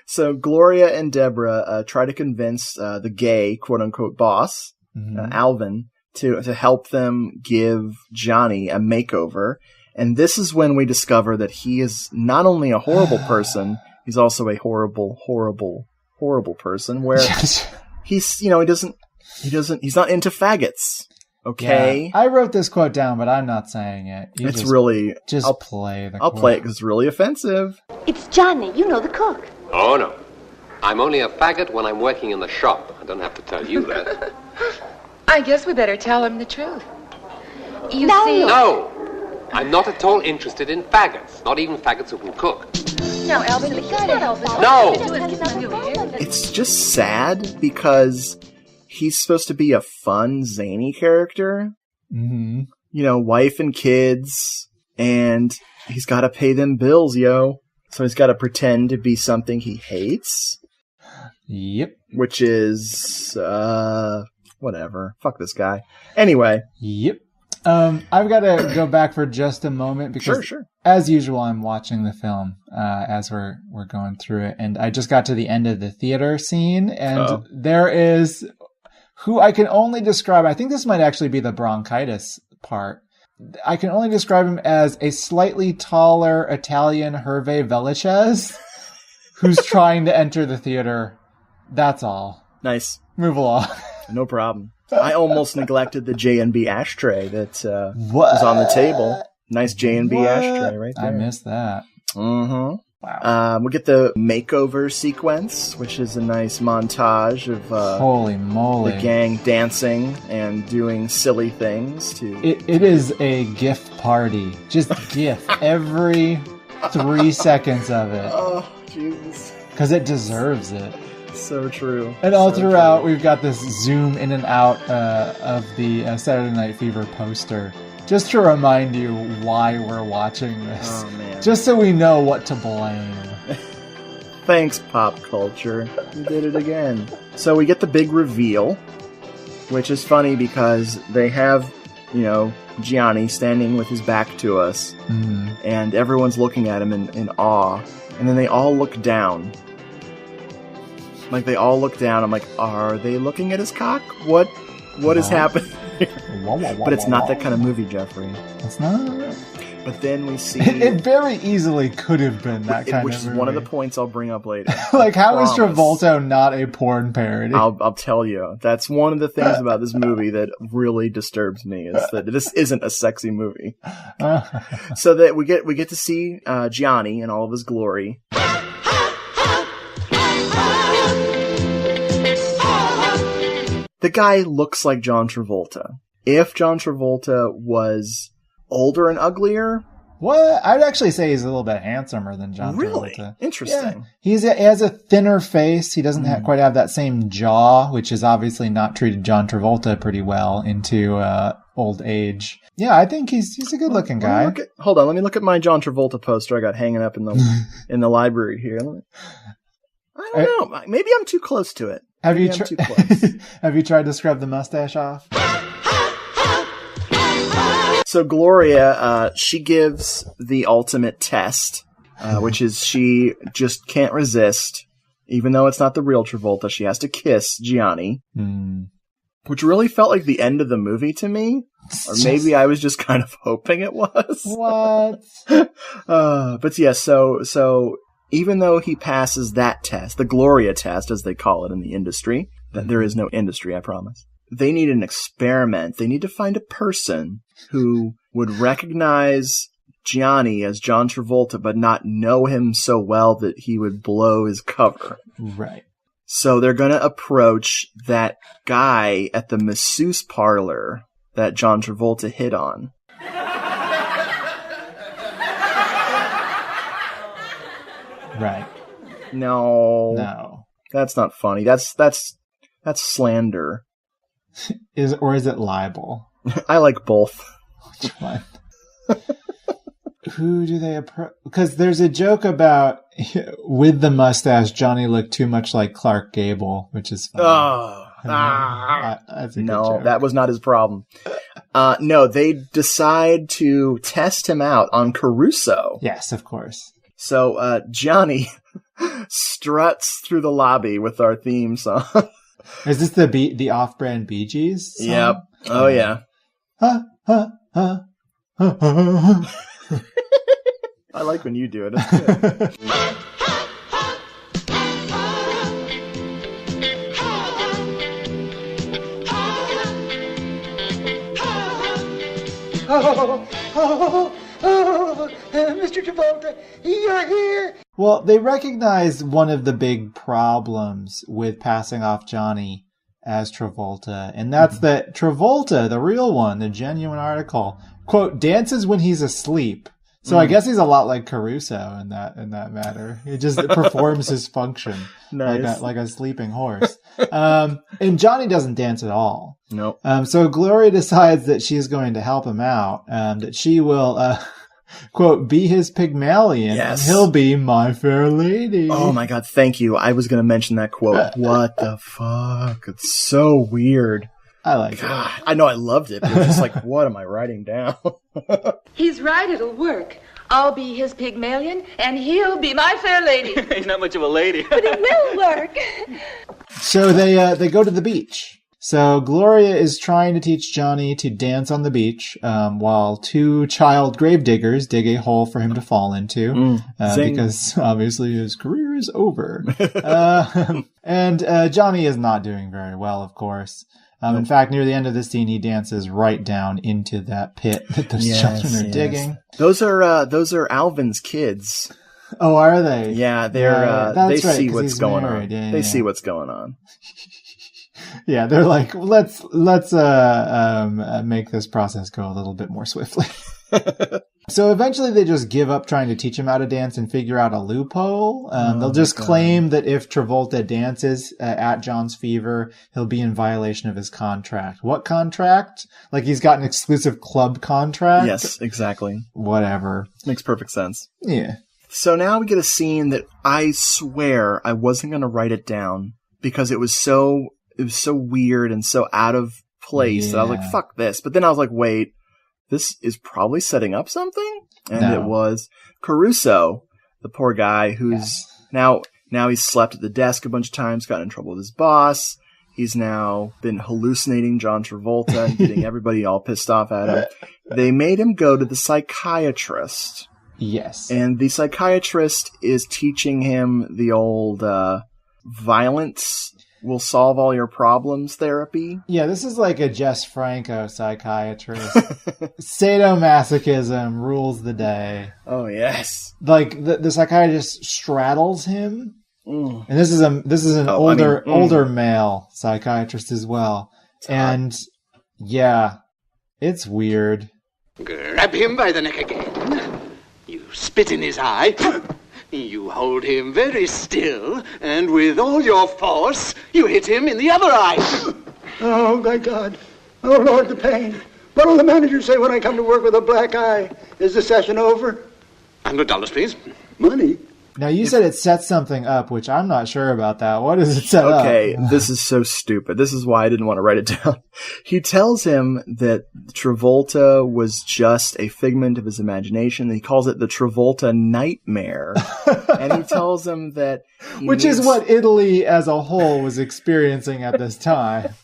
So Gloria and Deborah try to convince the gay, quote-unquote, boss, Alvin, to help them give Johnny a makeover. And this is when we discover that he is not only a horrible person, he's also a horrible, horrible, horrible person, where he's, he's not into faggots. Okay. Yeah. I wrote this quote down, but I'm not saying it. It's really, I'll play the I'll quote. play it because it's really offensive. It's Johnny, the cook. Oh, no. I'm only a faggot when I'm working in the shop. I don't have to tell you that. I guess we better tell him the truth. You see... No! I'm not at all interested in faggots. Not even faggots who can cook. Now, Alvin, you gotta help us. No! It's just sad because he's supposed to be a fun, zany character. Mm-hmm. Wife and kids, and he's got to pay them bills, yo. So he's got to pretend to be something he hates. Yep. Which is, whatever. Fuck this guy. Anyway. Yep. I've got to go back for just a moment because, sure. As usual, I'm watching the film as we're going through it, and I just got to the end of the theater scene, and there is who I can only describe. I think this might actually be the bronchitis part. I can only describe him as a slightly taller Italian Hervé Villachez who's trying to enter the theater. That's all. Nice. Move along. No problem. I almost neglected the J&B ashtray that was on the table. Nice J&B ashtray right there. I missed that. Mm-hmm. Wow. We get the makeover sequence, which is a nice montage of holy moly, the gang dancing and doing silly things. It is a GIF party. Just GIF every 3 seconds of it. Oh, Jesus. Because it deserves it. So true. And all throughout, we've got this zoom in and out of the Saturday Night Fever poster. Just to remind you why we're watching this. Oh, man. Just so we know what to blame. Thanks, pop culture. You did it again. So we get the big reveal, which is funny because they have, Gianni standing with his back to us. Mm-hmm. And everyone's looking at him in awe. And then they all look down. Like, they all look down. I'm like, are they looking at his cock? What is happening? But it's not that kind of movie, Jeffrey. It's not. But then we see... It very easily could have been that kind of movie. Which is one of the points I'll bring up later. Like, how is Travolto not a porn parody? I'll tell you. That's one of the things about this movie that really disturbs me, is that this isn't a sexy movie. So that we get to see Gianni in all of his glory. The guy looks like John Travolta. If John Travolta was older and uglier... What? I'd actually say he's a little bit handsomer than John really? Travolta. Interesting. Yeah. He has a thinner face. He doesn't quite have that same jaw, which has obviously not treated John Travolta pretty well into old age. Yeah, I think he's a good-looking guy. Hold on, let me look at my John Travolta poster I got hanging up in the library here. I don't know. Maybe I'm too close to it. Have you tried to scrub the mustache off? So Gloria, she gives the ultimate test, which is she just can't resist, even though it's not the real Travolta. She has to kiss Gianni, which really felt like the end of the movie to me. Or maybe I was just kind of hoping it was. What? But yeah, so even though he passes that test, the Gloria test, as they call it in the industry, there is no industry, I promise. They need an experiment. They need to find a person who would recognize Gianni as John Travolta, but not know him so well that he would blow his cover. Right. So they're going to approach that guy at the masseuse parlor that John Travolta hit on. Right. No. That's not funny. That's slander. Is it libel? I like both. Which one? Who do they approach? Because there's a joke about with the mustache, Johnny looked too much like Clark Gable, which is funny. That's a good joke. That was not his problem. No, they decide to test him out on Caruso. Yes, of course. So Johnny struts through the lobby with our theme song. Is this the off-brand Bee Gees song? Yep. Oh, yeah. I like when you do it. It's good. Mr. Travolta, you're here. Well, they recognize one of the big problems with passing off Johnny as Travolta, and that's that Travolta, the real one, the genuine article, quote, dances when he's asleep. So I guess he's a lot like Caruso in that matter. He just performs his function like a sleeping horse. And Johnny doesn't dance at all. Nope. So Gloria decides that she's going to help him out, that she will, quote, be his Pygmalion, and he'll be my fair lady. Oh my God, thank you. I was going to mention that quote. What the fuck? It's so weird. I like it. I know I loved it, but it's just like, what am I writing down? He's right, it'll work. I'll be his Pygmalion, and he'll be my fair lady. He's not much of a lady. But it will work. So they go to the beach. So Gloria is trying to teach Johnny to dance on the beach, while two child gravediggers dig a hole for him to fall into, because obviously his career is over. And Johnny is not doing very well, of course. In fact, near the end of the scene, he dances right down into that pit that those children are digging. Those are Alvin's kids. Oh, are they? Yeah, they're they see what's going on. They see what's going on. Yeah, they're like, let's make this process go a little bit more swiftly. So eventually they just give up trying to teach him how to dance and figure out a loophole. They'll just claim that if Travolta dances at John's Fever, he'll be in violation of his contract. What contract? Like he's got an exclusive club contract? Yes, exactly. Whatever. Makes perfect sense. Yeah. So now we get a scene that I swear I wasn't going to write it down because it was so weird and so out of place that I was like, fuck this. But then I was like, wait. This is probably setting up something? And it was Caruso, the poor guy who's now he's slept at the desk a bunch of times, got in trouble with his boss. He's now been hallucinating John Travolta and getting everybody all pissed off at him. They made him go to the psychiatrist. Yes. And the psychiatrist is teaching him the old violence will solve all your problems therapy. Yeah, this is like a Jess Franco psychiatrist. Sadomasochism rules the day. Oh, yes. Like, the psychiatrist straddles him. And this is an older male psychiatrist as well. And, yeah, it's weird. Grab him by the neck again. You spit in his eye. You hold him very still, and with all your force, you hit him in the other eye. Oh, my God. Oh, Lord, the pain. What'll the manager say when I come to work with a black eye? Is the session over? $100, please. Money? Now, you said it sets something up, which I'm not sure about that. What does it set up? Okay, this is so stupid. This is why I didn't want to write it down. He tells him that Travolta was just a figment of his imagination. He calls it the Travolta nightmare. And he tells him that... Which is what Italy as a whole was experiencing at this time.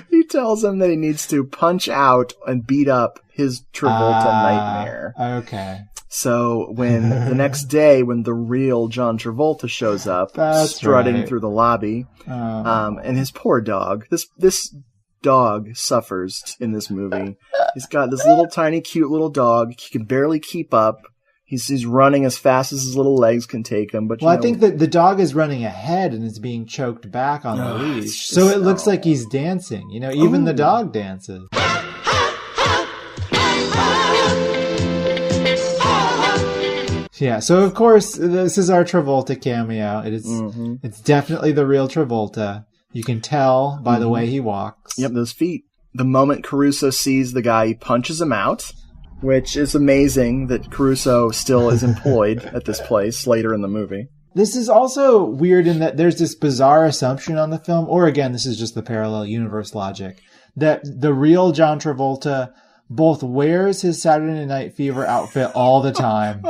He tells him that he needs to punch out and beat up his Travolta nightmare. Okay. So when the next day, when the real John Travolta shows up, strutting through the lobby, and his poor dog, this dog suffers in this movie. He's got this little tiny cute little dog. He can barely keep up. He's running as fast as his little legs can take him. But I think that the dog is running ahead and is being choked back on the leash. So it looks like he's dancing. You know, even the dog dances. Yeah, so of course, this is our Travolta cameo. It is, It's definitely the real Travolta. You can tell by the way he walks. Yep, those feet. The moment Caruso sees the guy, he punches him out, which is amazing that Caruso still is employed at this place later in the movie. This is also weird in that there's this bizarre assumption on the film, or again, this is just the parallel universe logic, that the real John Travolta both wears his Saturday Night Fever outfit all the time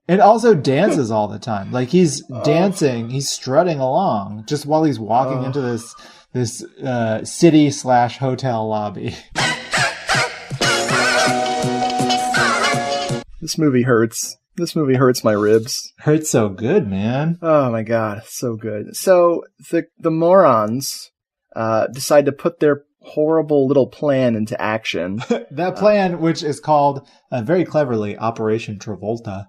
and also dances all the time. Like he's dancing, he's strutting along just while he's walking into this city/hotel lobby. This movie hurts. This movie hurts my ribs. Hurts so good, man. Oh my God, so good. So the morons decide to put their horrible little plan into action. That plan, which is called, very cleverly, Operation Travolta.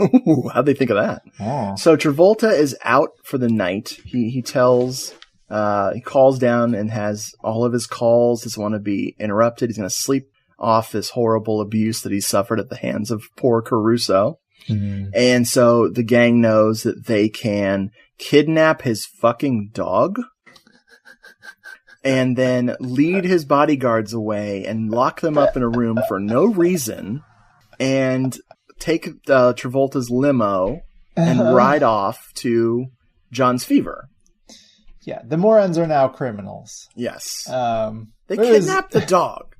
Ooh, how'd they think of that? Oh. So Travolta is out for the night. He calls down and has all of his calls. Doesn't want to be interrupted. He's going to sleep off this horrible abuse that he suffered at the hands of poor Caruso. Mm-hmm. And so the gang knows that they can kidnap his fucking dog and then lead his bodyguards away and lock them up in a room for no reason and take Travolta's limo and ride off to John's Fever. Yeah, the morons are now criminals. Yes. They kidnapped the dog.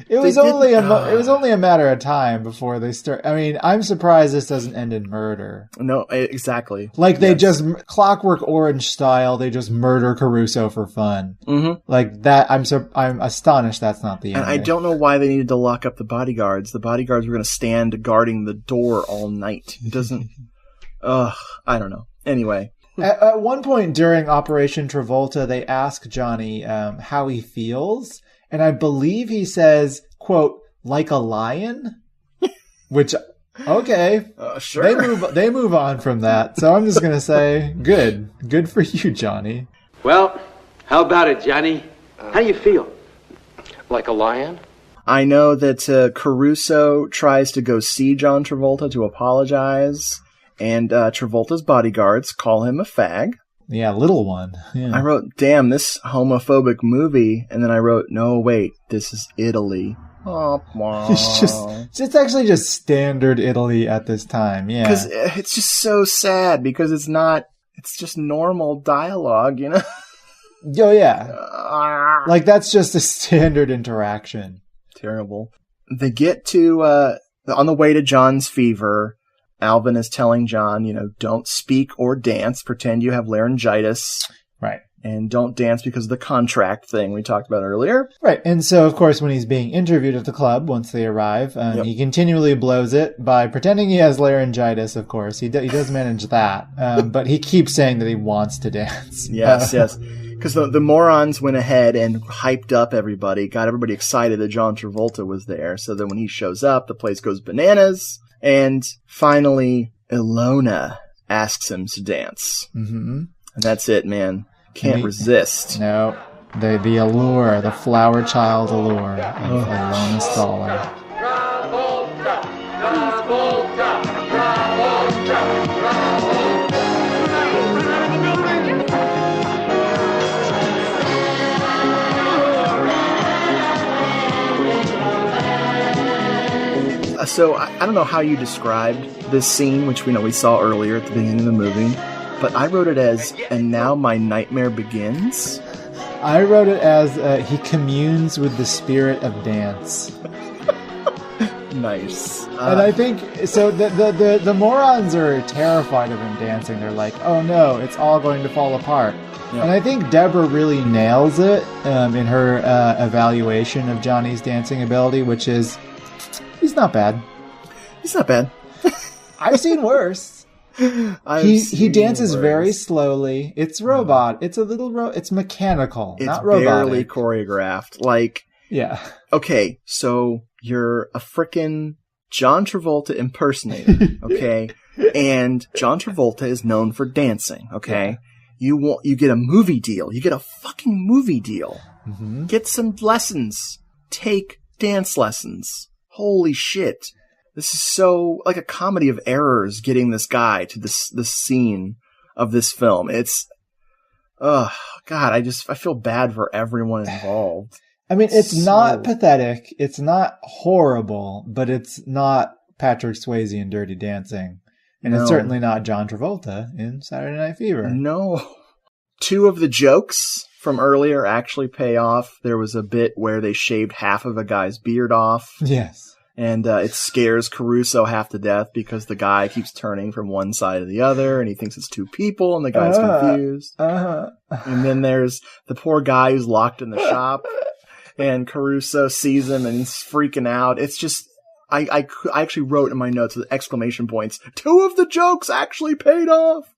It was only a matter of time before they start. I mean, I'm surprised this doesn't end in murder. No, exactly. Like they just Clockwork Orange style. They just murder Caruso for fun. Mm-hmm. Like that. I'm astonished that's not the end. And I don't know why they needed to lock up the bodyguards. The bodyguards were going to stand guarding the door all night. It doesn't. I don't know. Anyway. At one point during Operation Travolta, they ask Johnny how he feels. And I believe he says, quote, like a lion? Which, okay. Sure. They move on from that. So I'm just going to say, good. Good for you, Johnny. Well, how about it, Johnny? How do you feel? Like a lion? I know that Caruso tries to go see John Travolta to apologize. And Travolta's bodyguards call him a fag. Yeah, little one. Yeah. I wrote, damn, this homophobic movie. And then I wrote, no, wait, this is Italy. Oh, it's actually just standard Italy at this time. Yeah. Because it's just so sad because it's just normal dialogue, you know? Oh, yeah. Like, that's just a standard interaction. Terrible. They get to, on the way to John's Fever, Alvin is telling John, don't speak or dance. Pretend you have laryngitis. Right. and don't dance because of the contract thing we talked about earlier. Right. And so, of course, when he's being interviewed at the club, once they arrive, he continually blows it by pretending he has laryngitis, of course. He does manage that. But he keeps saying that he wants to dance. Yes. Because the morons went ahead and hyped up everybody, got everybody excited that John Travolta was there. So then when he shows up, the place goes bananas. And finally, Ilona asks him to dance. Mm-hmm. And that's it, man. Can't resist. No. The allure, the flower child allure of Ilona Staller. So I don't know how you described this scene, which we saw earlier at the beginning of the movie, but I wrote it as, and now my nightmare begins. I wrote it as he communes with the spirit of dance. Nice. And I think, so the morons are terrified of him dancing. They're like, oh no, it's all going to fall apart. Yep. And I think Deborah really nails it in her evaluation of Johnny's dancing ability, which is, he's not bad. He's not bad. I've seen worse. He dances very slowly. It's robot. It's a little it's mechanical, not robotic. It's barely choreographed. Like, yeah. Okay, so you're a frickin' John Travolta impersonator, okay? And John Travolta is known for dancing, okay? Yeah. You get a movie deal. You get a fucking movie deal. Mm-hmm. Get some lessons. Take dance lessons. Holy shit. This is so like a comedy of errors getting this guy to this scene of this film. It's, God, I feel bad for everyone involved. I mean, it's not pathetic. It's not horrible, but it's not Patrick Swayze in Dirty Dancing. And it's certainly not John Travolta in Saturday Night Fever. No. 2 of the jokes from earlier actually pay off. There was a bit where they shaved half of a guy's beard off. Yes. And it scares Caruso half to death because the guy keeps turning from one side to the other, and he thinks it's 2 people, and the guy's confused. And then there's the poor guy who's locked in the shop, and Caruso sees him, and he's freaking out. It's just, I actually wrote in my notes with exclamation points, 2 of the jokes actually paid off!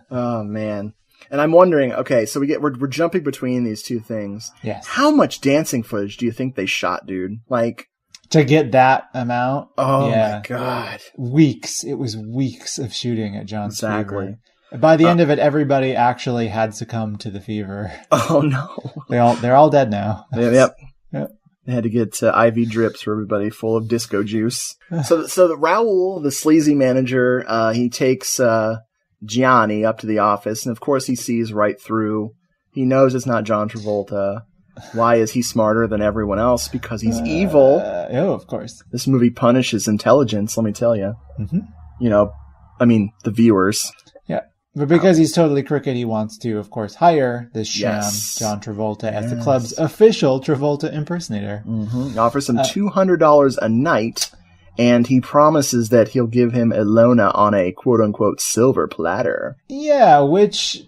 Oh, man. And I'm wondering, okay, so we're jumping between these 2 things. Yes. How much dancing footage do you think they shot, dude? Like, to get that amount? Oh, my God. Weeks. It was weeks of shooting at John's Fever. By the end of it, everybody actually had succumbed to the fever. Oh, no. They're all dead now. Yep. They had to get IV drips for everybody full of disco juice. So Raul, the sleazy manager, he takes Gianni up to the office, and of course he sees right through. He knows it's not John Travolta. Why is he smarter than everyone else? Because he's evil. Of course. This movie punishes intelligence, let me tell you. Mm-hmm. The viewers. Yeah. But because he's totally crooked, he wants to, of course, hire this sham, John Travolta, as the club's official Travolta impersonator. Mm-hmm. Offers him $200 a night, and he promises that he'll give him Ilona on a quote-unquote silver platter. Yeah, which,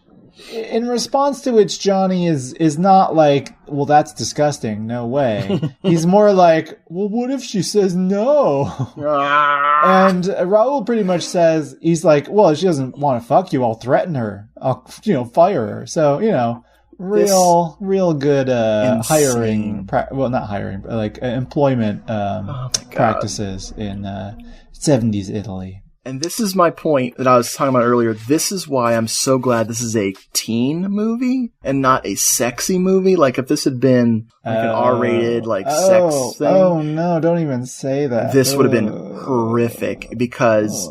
in response to which Johnny is not like, well, that's disgusting, no way. He's more like, well, what if she says no? And Raul pretty much says, he's like, well, if she doesn't want to fuck you, I'll threaten her. I'll, fire her. So, real good hiring, not hiring, but like employment practices in 70s Italy. And this is my point that I was talking about earlier. This is why I'm so glad this is a teen movie and not a sexy movie. Like, if this had been like an R-rated, sex thing. Oh, no, don't even say that. This would have been horrific because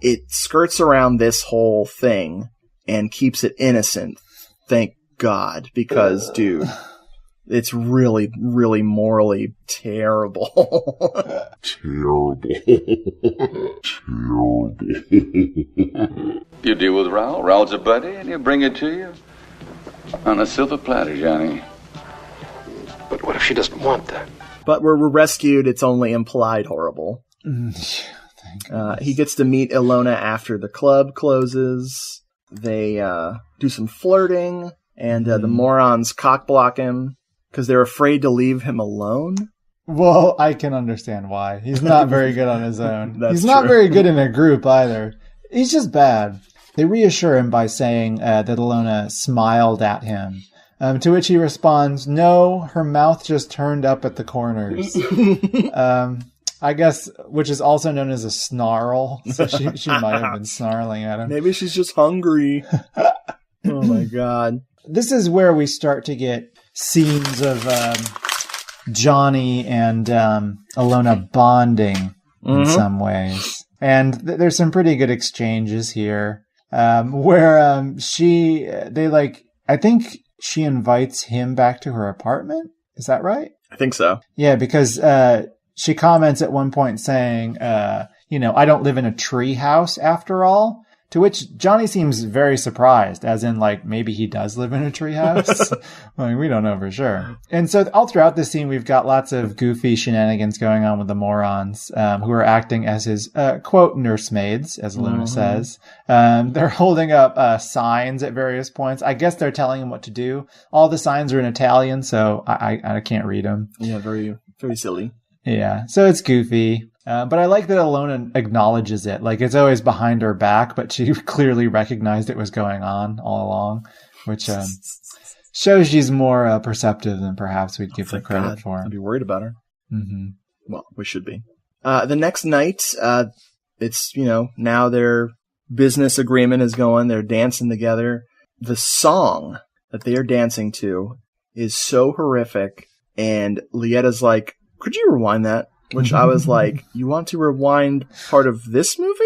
it skirts around this whole thing and keeps it innocent. Thank God. Because, dude, it's really, really morally terrible. Terrible. You deal with Raul. Raul's a buddy, and he'll bring it to you on a silver platter, Johnny. But what if she doesn't want that? But we're rescued. It's only implied horrible. He gets to meet Ilona after the club closes. They do some flirting, and the morons cockblock him because they're afraid to leave him alone. Well, I can understand why. He's not very good on his own. That's He's not true. very good in a group either. He's just bad. They reassure him by saying that Ilona smiled at him, to which he responds, no, her mouth just turned up at the corners. I guess, which is also known as a snarl. So she might have been snarling at him. Maybe she's just hungry. Oh my God. This is where we start to get scenes of Johnny and Ilona bonding in some ways. And there's some pretty good exchanges here. Where I think she invites him back to her apartment. Is that right? I think so. Yeah, because she comments at one point saying, I don't live in a tree house after all. To which Johnny seems very surprised, as in, maybe he does live in a tree house. We don't know for sure. And so all throughout this scene, we've got lots of goofy shenanigans going on with the morons, who are acting as his, quote, nursemaids, as Ilona says. They're holding up signs at various points. I guess they're telling him what to do. All the signs are in Italian, so I can't read them. Yeah, very, very silly. Yeah, so it's goofy. But I like that Ilona acknowledges it. It's always behind her back, but she clearly recognized it was going on all along, which shows she's more perceptive than perhaps we'd give her credit for. I'd be worried about her. Mm-hmm. Well, we should be. The next night, it's, now their business agreement is going. They're dancing together. The song that they are dancing to is so horrific. And Lietta's like, could you rewind that? Which I was like, you want to rewind part of this movie?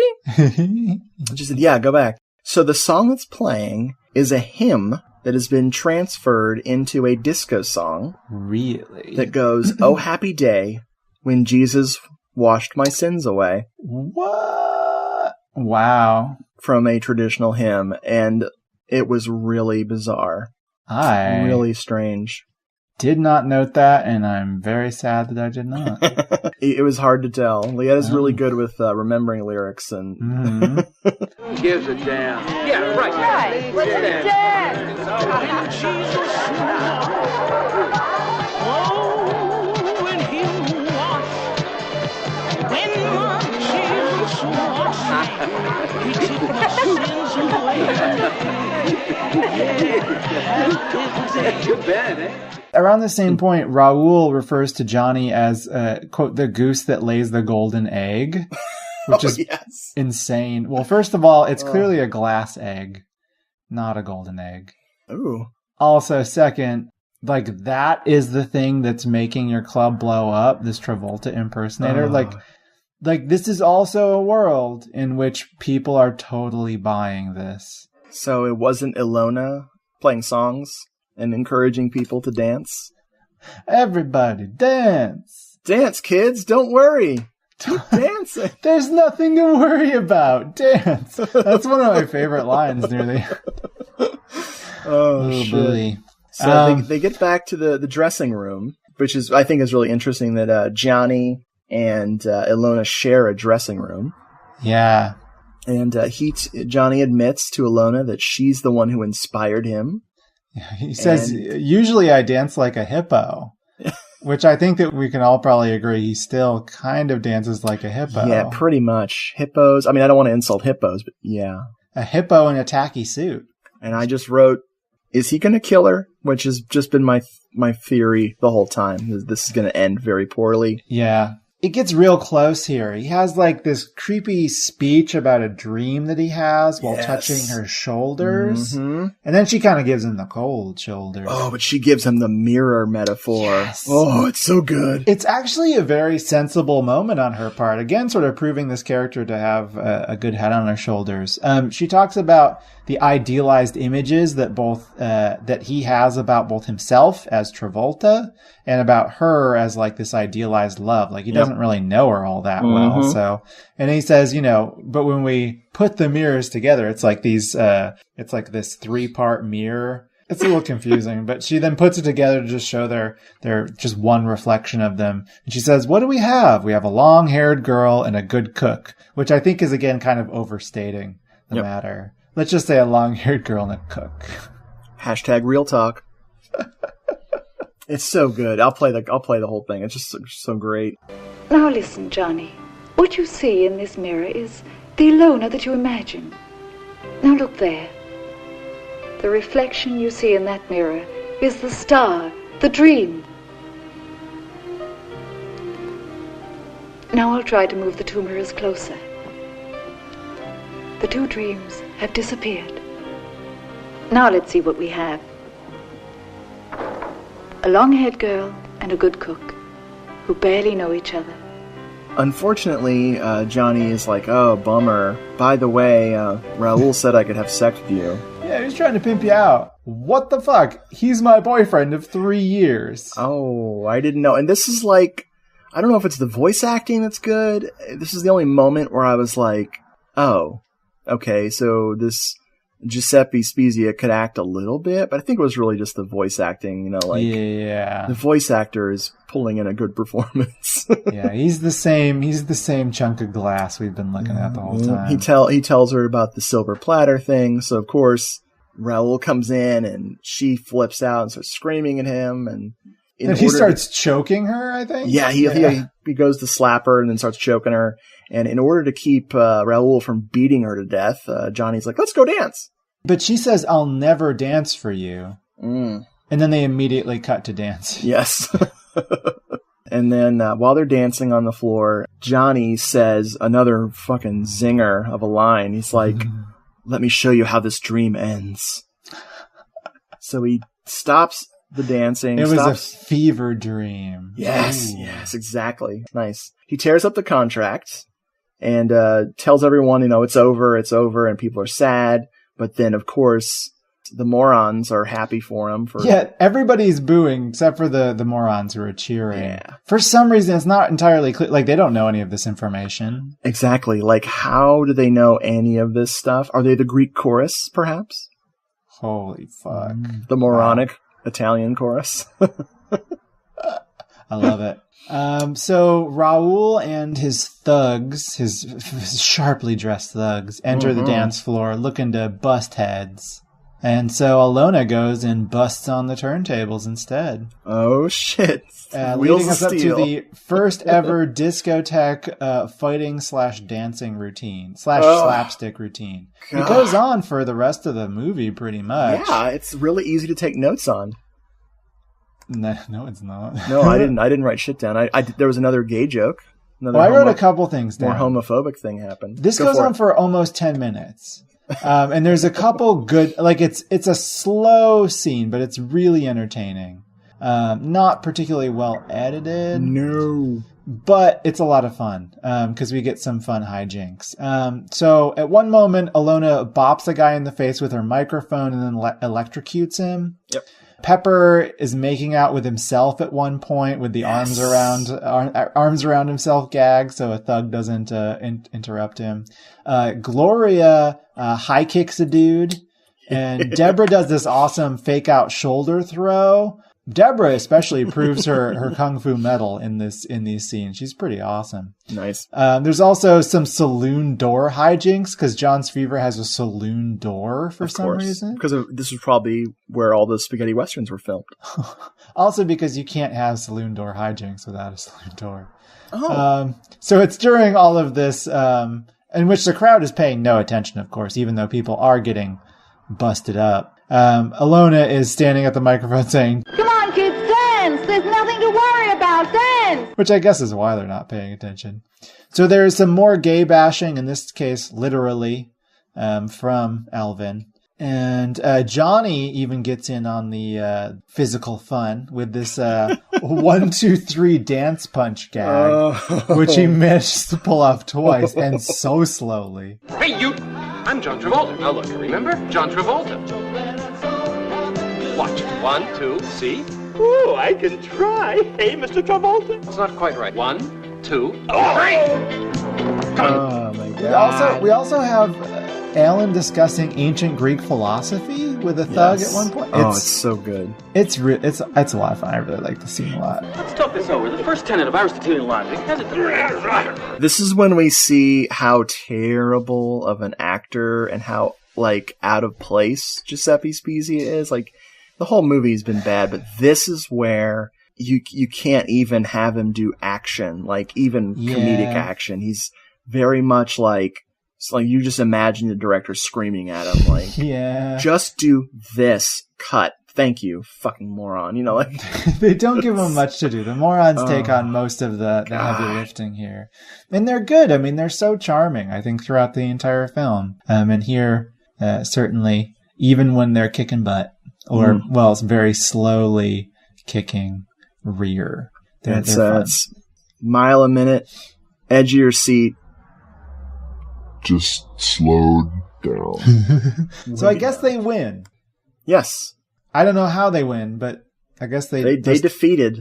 And she said, yeah, go back. So the song that's playing is a hymn that has been transferred into a disco song. Really? That goes, oh, happy day when Jesus washed my sins away. What? Wow. From a traditional hymn. And it was really bizarre. Really strange. Did not note that, and I'm very sad that I did not. It was hard to tell. Lietta's really good with remembering lyrics and. Who gives a damn? Yeah, right. Right. What's the dance? Too bad, eh? Around the same point, Raoul refers to Johnny as, quote, the goose that lays the golden egg, which is insane. Well, first of all, it's clearly a glass egg, not a golden egg. Ooh. Also, second, that is the thing that's making your club blow up, this Travolta impersonator. This is also a world in which people are totally buying this. So it wasn't Ilona playing songs and encouraging people to dance? Everybody, dance! Dance, kids, don't worry. Keep dancing. There's nothing to worry about. Dance. That's one of my favorite lines near the end. Oh, shit. Bully. So they get back to the dressing room, which is, I think, is really interesting that Johnny and Ilona share a dressing room. Yeah. And Johnny admits to Ilona that she's the one who inspired him. He says, usually I dance like a hippo, which I think that we can all probably agree he still kind of dances like a hippo. Yeah, pretty much. Hippos. I mean, I don't want to insult hippos, but yeah. A hippo in a tacky suit. And I just wrote, is he going to kill her? Which has just been my theory the whole time. This is going to end very poorly. Yeah. It gets real close here. He has this creepy speech about a dream that he has while touching her shoulders. Mm-hmm. And then she kind of gives him the cold shoulders. Oh, but she gives him the mirror metaphor. Yes. Oh, it's so good. It's actually a very sensible moment on her part. Again, sort of proving this character to have a good head on her shoulders. She talks about the idealized images that that he has about both himself as Travolta and about her as this idealized love. He doesn't really know her all that well. So, and he says, but when we put the mirrors together, it's these, it's this 3-part mirror. It's a little confusing, but she then puts it together to just show they're just one reflection of them. And she says, what do we have? We have a long-haired girl and a good cook, which I think is, again, kind of overstating the matter. let's just say a long-haired girl and a cook. Hashtag real talk. It's so good. I'll play the whole thing. It's just so great. Now listen, Johnny. What you see in this mirror is the Ilona that you imagine. Now look there. The reflection you see in that mirror is the star, the dream. Now I'll try to move the two mirrors closer. The two dreams have disappeared. Now let's see what we have. A long-haired girl and a good cook who barely know each other. Unfortunately, Johnny is like, oh, bummer. By the way, Raoul said I could have sex with you. Yeah, he's trying to pimp you out. What the fuck? He's my boyfriend of 3 years. Oh, I didn't know. And this is like, I don't know if it's the voice acting that's good. This is the only moment where I was like, oh, okay, so this Giuseppe Spezia could act a little bit, but I think it was really just the voice acting, the voice actor is pulling in a good performance. Yeah, he's the same chunk of glass we've been looking at the whole time. He tells her about the silver platter thing, so of course Raoul comes in and she flips out and starts screaming at him, and he starts choking her, I think? Yeah, he goes to slap her and then starts choking her. And in order to keep Raoul from beating her to death, Johnny's like, let's go dance. But she says, I'll never dance for you. Mm. And then they immediately cut to dance. Yes. And then while they're dancing on the floor, Johnny says another fucking zinger of a line. He's like, let me show you how this dream ends. So he stops the dancing. It was a fever dream. Yes, yes, exactly. Nice. He tears up the contract and tells everyone, it's over, and people are sad. But then, of course, the morons are happy for him. Yeah, everybody's booing except for the morons who are cheering. Yeah. For some reason, it's not entirely clear. Like, they don't know any of this information. Exactly. Like, how do they know any of this stuff? Are they the Greek chorus, perhaps? Holy fuck. The moronic Italian chorus. I love it. So Raoul and his thugs, his sharply dressed thugs, enter the dance floor looking to bust heads. And so Ilona goes and busts on the turntables instead. Oh, shit. Leading us up to the first ever discotheque fighting/dancing routine, slapstick routine. God. It goes on for the rest of the movie pretty much. Yeah, it's really easy to take notes on. No, it's not. No, I didn't write shit down. There was another gay joke. I wrote a couple things down. More homophobic thing happened. This goes on for almost 10 minutes. And there's a couple good, it's a slow scene, but it's really entertaining. Not particularly well edited. No. But it's a lot of fun, because we get some fun hijinks. So at one moment, Ilona bops a guy in the face with her microphone and then electrocutes him. Yep. Pepper is making out with himself at one point with the arms around himself gag, so a thug doesn't interrupt him. Gloria high kicks a dude, and Deborah does this awesome fake out shoulder throw. Deborah especially proves her kung fu mettle in these scenes. She's pretty awesome. Nice. There's also some saloon door hijinks because John's Fever has a saloon door for some reason. Because this was probably where all the spaghetti westerns were filmed. Also because you can't have saloon door hijinks without a saloon door. Oh. So it's during all of this, in which the crowd is paying no attention, of course, even though people are getting busted up. Ilona is standing at the microphone saying, "Come on, kids, dance! There's nothing to worry about, dance!" Which I guess is why they're not paying attention. So there is some more gay bashing, in this case, literally, from Alvin. And Johnny even gets in on the physical fun with this 1, 2, 3 dance punch gag, which he managed to pull off twice and so slowly. Hey, you! I'm John Travolta. Now look, remember? John Travolta. Watch. 1, 2, see? Oh, I can try. Hey, Mr. Travolta. It's not quite right. 1, 2, 3! Come on. Oh, my God. We also have Alan discussing ancient Greek philosophy with a thug at one point. It's so good. It's a lot of fun. I really like the scene a lot. Let's talk this over. The first tenet of Aristotelian logic has it. This is when we see how terrible of an actor and how like out of place Giuseppe Spezia is. Like the whole movie's been bad, but this is where you can't even have him do action, like even comedic action. He's very much like, it's like you just imagine the director screaming at him, like, just do this, cut. Thank you, fucking moron. You know, like they don't give him much to do. The morons take on most of the heavy lifting here, and they're good. I mean, they're so charming. I think throughout the entire film, and here certainly, even when they're kicking butt, or well, it's very slowly kicking rear. It's mile a minute, edge of your seat. Just slowed down. So I guess they win. Yes. I don't know how they win, but I guess they defeated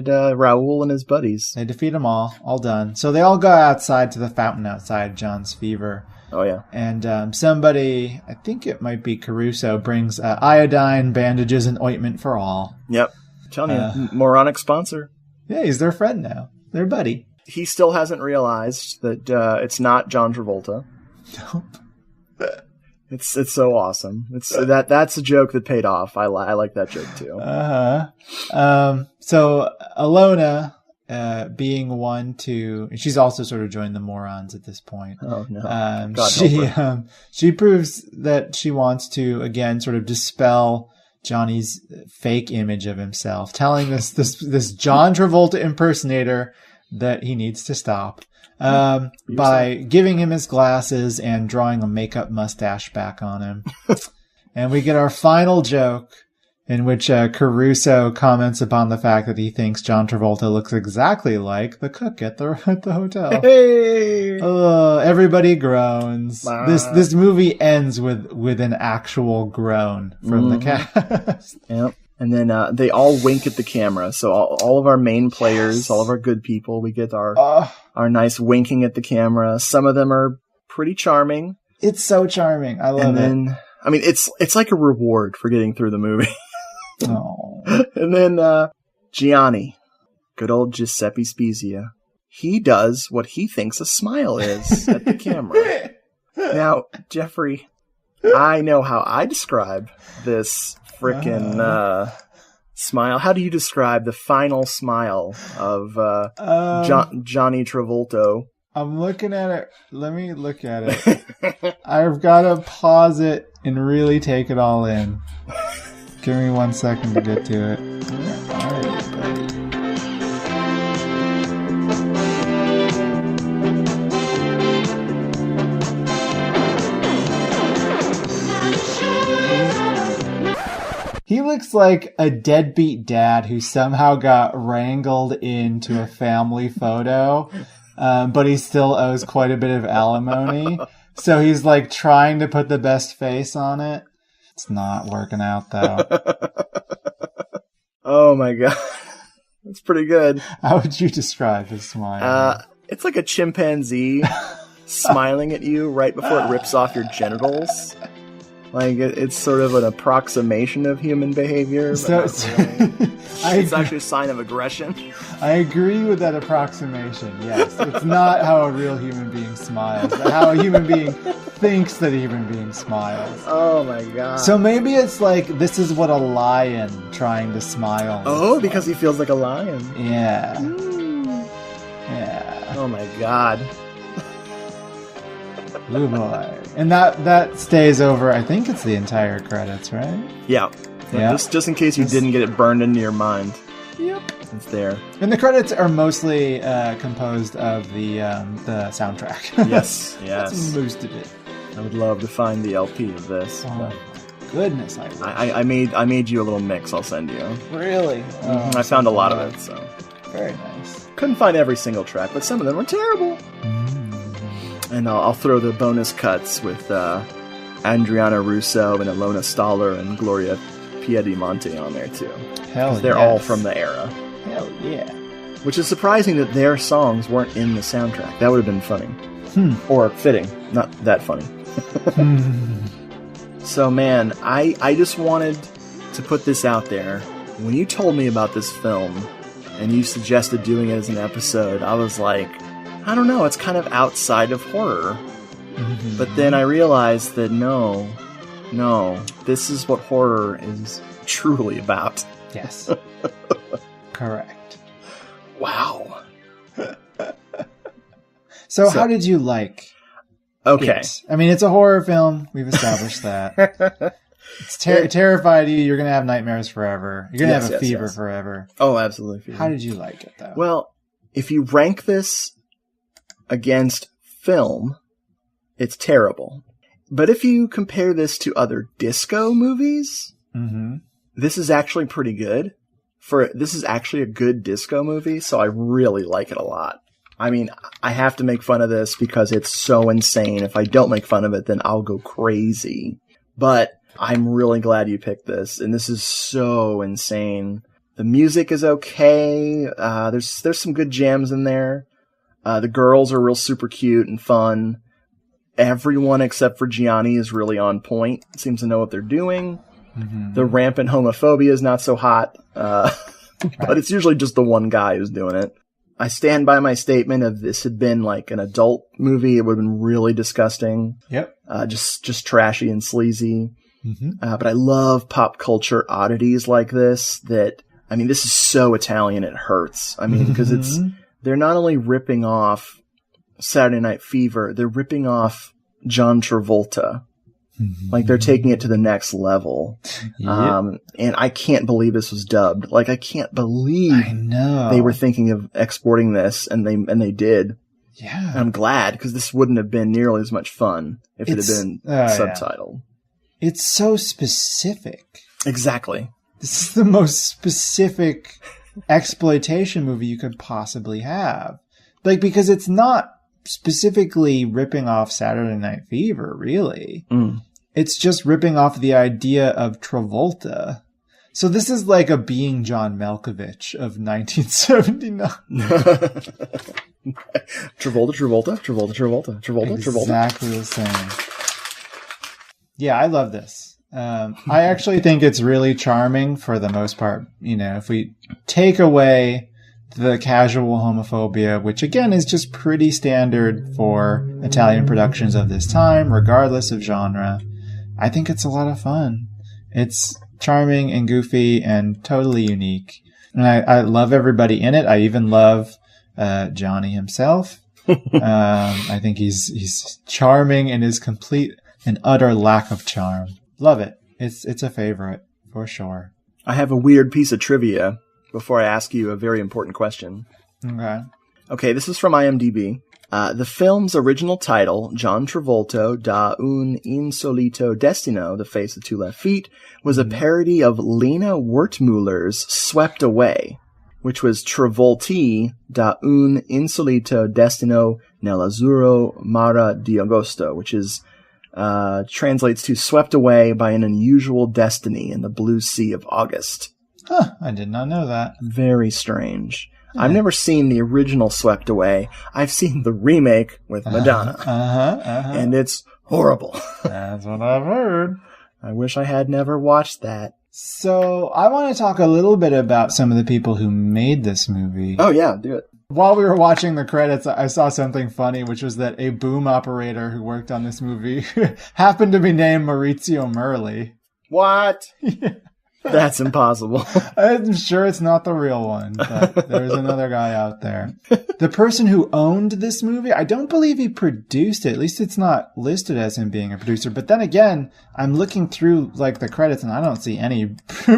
Raoul and his buddies. They defeat them all done. So they all go outside to the fountain outside John's Fever. Oh, yeah. And somebody, I think it might be Caruso, brings iodine, bandages, and ointment for all. Yep. I'm telling you, moronic sponsor. Yeah, he's their friend now. Their buddy. He still hasn't realized that it's not John Travolta. Nope. It's so awesome. That's a joke that paid off. I like that joke too. So Alona, being one to, she's also sort of joined the morons at this point. Oh no! She proves that she wants to again sort of dispel Johnny's fake image of himself, telling this John Travolta impersonator that he needs to stop. By giving him his glasses and drawing a makeup mustache back on him. And we get our final joke in which Caruso comments upon the fact that he thinks John Travolta looks exactly like the cook at the hotel. Hey! Everybody groans. This movie ends with an actual groan from the cast. Yep. And then they all wink at the camera. So all of our main players, all of our good people, we get our nice winking at the camera. Some of them are pretty charming. It's so charming. I love it. I mean, it's like a reward for getting through the movie. And then Gianni, good old Giuseppe Spezia, he does what he thinks a smile is at the camera. Now, Jeffrey, I know how I describe this frickin' smile. How do you describe the final smile of Johnny Travolta? I'm looking at it. Let me look at it. I've got to pause it and really take it all in. Give me 1 second to get to it. Where are you, buddy? He looks like a deadbeat dad who somehow got wrangled into a family photo, but he still owes quite a bit of alimony. So he's like trying to put the best face on it. It's not working out though. Oh my god. That's pretty good. How would you describe his smile? It's like a chimpanzee smiling at you right before it rips off your genitals. Like, it's sort of an approximation of human behavior. But it's actually a sign of aggression. I agree with that approximation, yes. It's not how a real human being smiles, but how a human being thinks that a human being smiles. Oh my god. So maybe it's like, this is what a lion trying to smile. Oh, because he feels like a lion. Yeah. Yeah. Oh my god. Blue boy. And that stays over, I think it's the entire credits, right? Yeah. Just in case you didn't get it burned into your mind. Yep. It's there. And the credits are mostly composed of the soundtrack. Yes. That's most of it. I would love to find the LP of this. Oh, goodness. I made you a little mix I'll send you. Really? I found a lot of it, so. Very nice. Couldn't find every single track, but some of them were terrible. And I'll throw the bonus cuts with Adriana Russo and Ilona Staller and Gloria Piedimonte on there too. Hell, they're all from the era. Hell yeah. Which is surprising that their songs weren't in the soundtrack. That would have been funny. Or fitting. Not that funny. So man, I just wanted to put this out there. When you told me about this film and you suggested doing it as an episode, I was like, I don't know, it's kind of outside of horror. But then I realized that no, this is what horror is truly about. Yes. Correct. Wow. So how did you like it? I mean, it's a horror film. We've established that. It's terrified you. You're going to have nightmares forever. You're going to have a fever forever. Oh, absolutely. Fever. How did you like it, though? Well, if you rank this against film, it's terrible. But if you compare this to other disco movies, this is actually pretty good. This is actually a good disco movie, so I really like it a lot. I mean, I have to make fun of this because it's so insane. If I don't make fun of it, then I'll go crazy. But I'm really glad you picked this, and this is so insane. The music is okay. There's some good jams in there. The girls are real super cute and fun. Everyone except for Gianni is really on point. Seems to know what they're doing. The rampant homophobia is not so hot, but it's usually just the one guy who's doing it. I stand by my statement of this had been like an adult movie. It would have been really disgusting. Yep. Just trashy and sleazy. But I love pop culture oddities like this I mean, this is so Italian it hurts. I mean, because they're not only ripping off Saturday Night Fever, they're ripping off John Travolta. Like, they're taking it to the next level. And I can't believe this was dubbed. Like, I can't believe they were thinking of exporting this, and they did. Yeah. And I'm glad, because this wouldn't have been nearly as much fun if it had been subtitled. Yeah. It's so specific. Exactly. This is the most specific exploitation movie you could possibly have. Like, because it's not specifically ripping off Saturday Night Fever, really. It's just ripping off the idea of Travolta. So this is like a Being John Malkovich of 1979. Travolta. Exactly the same. Yeah, I love this. I actually think it's really charming for the most part. You know, if we take away the casual homophobia, which again is just pretty standard for Italian productions of this time, regardless of genre, I think it's a lot of fun. It's charming and goofy and totally unique. And I love everybody in it. I even love Johnny himself. I think he's charming in his complete and utter lack of charm. Love it. It's a favorite for sure. I have a weird piece of trivia before I ask you a very important question. Okay, this is from IMDb. The film's original title, John Travolto da un insolito destino, The Face of Two Left Feet, was a parody of Lena Wertmüller's Swept Away, which was Travolti da un insolito destino nell'azzurro mare di agosto, which is translates to Swept Away by an Unusual Destiny in the Blue Sea of August. Huh, I did not know that. Very strange. I've never seen the original Swept Away. I've seen the remake with Madonna. And it's horrible. That's what I've heard. I wish I had never watched that. So I want to talk a little bit about some of the people who made this movie. Oh yeah, do it. While we were watching the credits, I saw something funny, which was that a boom operator who worked on this movie happened to be named Maurizio Merli. What? That's impossible. I'm sure it's not the real one, but there's another guy out there. The person who owned this movie, I don't believe he produced it. At least it's not listed as him being a producer. But then again, I'm looking through like the credits and I don't see any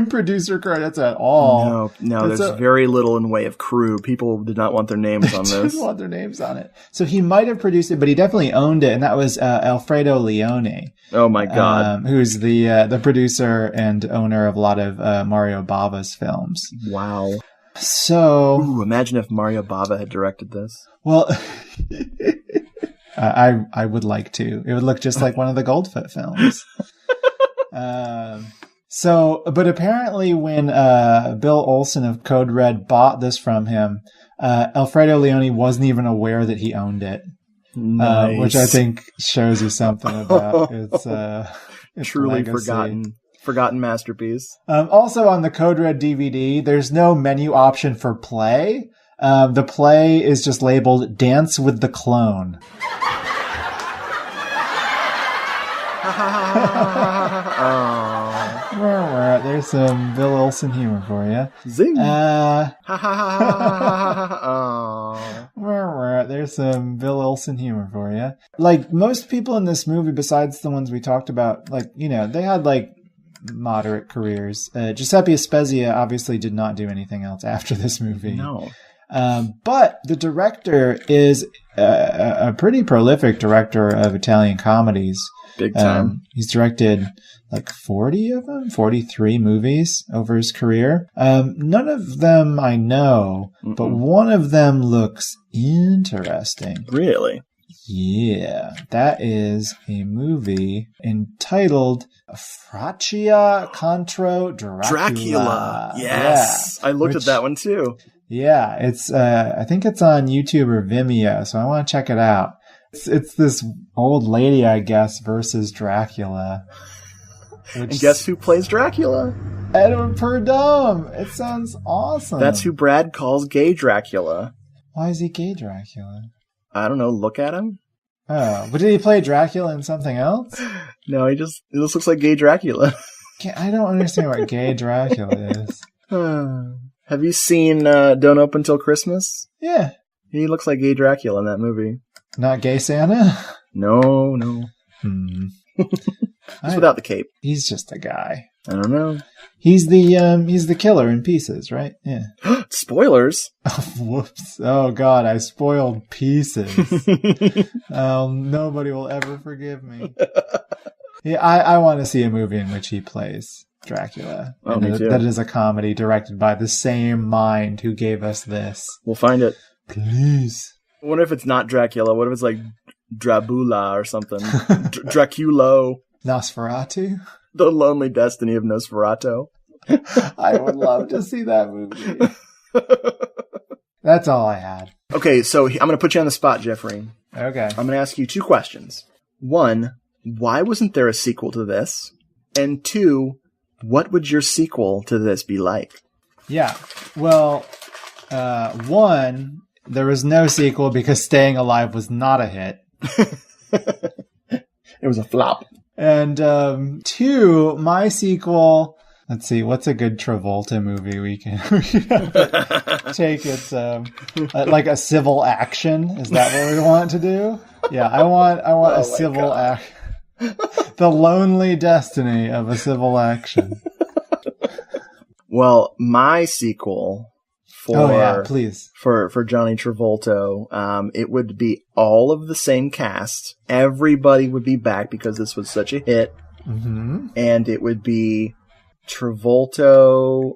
producer credits at all. No, there's very little in the way of crew. People did not want their names on this. Didn't want their names on it. So he might have produced it, but he definitely owned it, and that was Alfredo Leone. Oh my God. Who's the producer and owner of a lot of Mario Bava's films. Wow. So imagine if Mario Bava had directed this. Well, I would like to. It would look just like one of the Goldfoot films. But apparently when Bill Olsen of Code Red bought this from him, Alfredo Leone wasn't even aware that he owned it. Nice. Which I think shows you something about its truly legacy. Forgotten masterpiece. Also on the Code Red DVD, there's no menu option for play. The play is just labeled Dance with the Clone. There's some Bill Olsen humor for you. Zing. There's some Bill Olsen humor for you. Like most people in this movie, besides the ones we talked about, like, you know, they had like moderate careers. Giuseppe Spezia obviously did not do anything else after this movie. No. But the director is a pretty prolific director of Italian comedies. Big time. He's directed like 40 of them, 43 movies over his career. None of them I know, but one of them looks interesting. Really? Yeah. That is a movie entitled Fraccia contro Dracula. Yes. Yeah. I looked at that one too. Yeah, it's I think it's on YouTube or Vimeo, so I want to check it out. It's this old lady, I guess, versus Dracula. And guess who plays Dracula? Edward Purdom. It sounds awesome. That's who Brad calls gay Dracula. Why is he gay Dracula? I don't know. Look at him. Oh, but did he play Dracula in something else? No, it just looks like gay Dracula. I don't understand what gay Dracula is. Have you seen Don't Open Till Christmas? Yeah. He looks like gay Dracula in that movie. Not gay Santa? No. Just without the cape. He's just a guy. I don't know. He's the killer in Pieces, right? Yeah. Spoilers. Oh, whoops. Oh God, I spoiled Pieces. Nobody will ever forgive me. Yeah, I want to see a movie in which he plays Dracula. Oh, me too. That is a comedy directed by the same mind who gave us this. We'll find it. Please. I wonder if it's not Dracula. What if it's like Drabula or something? Draculo. Nosferatu? The Lonely Destiny of Nosferatu. I would love to see that movie. That's all I had. Okay, so I'm going to put you on the spot, Jeffrey. Okay. I'm going to ask you two questions. One, why wasn't there a sequel to this? And two, what would your sequel to this be like? Yeah. Well, one, there was no sequel because Staying Alive was not a hit. It was a flop. And two, my sequel, let's see, what's a good Travolta movie we can take? It's like a civil action. Is that what we want to do? Yeah, I want a civil action. The lonely destiny of a civil action. Well, my sequel please. For Johnny Travolta, it would be all of the same cast. Everybody would be back because this was such a hit. Mm-hmm. And it would be Travolta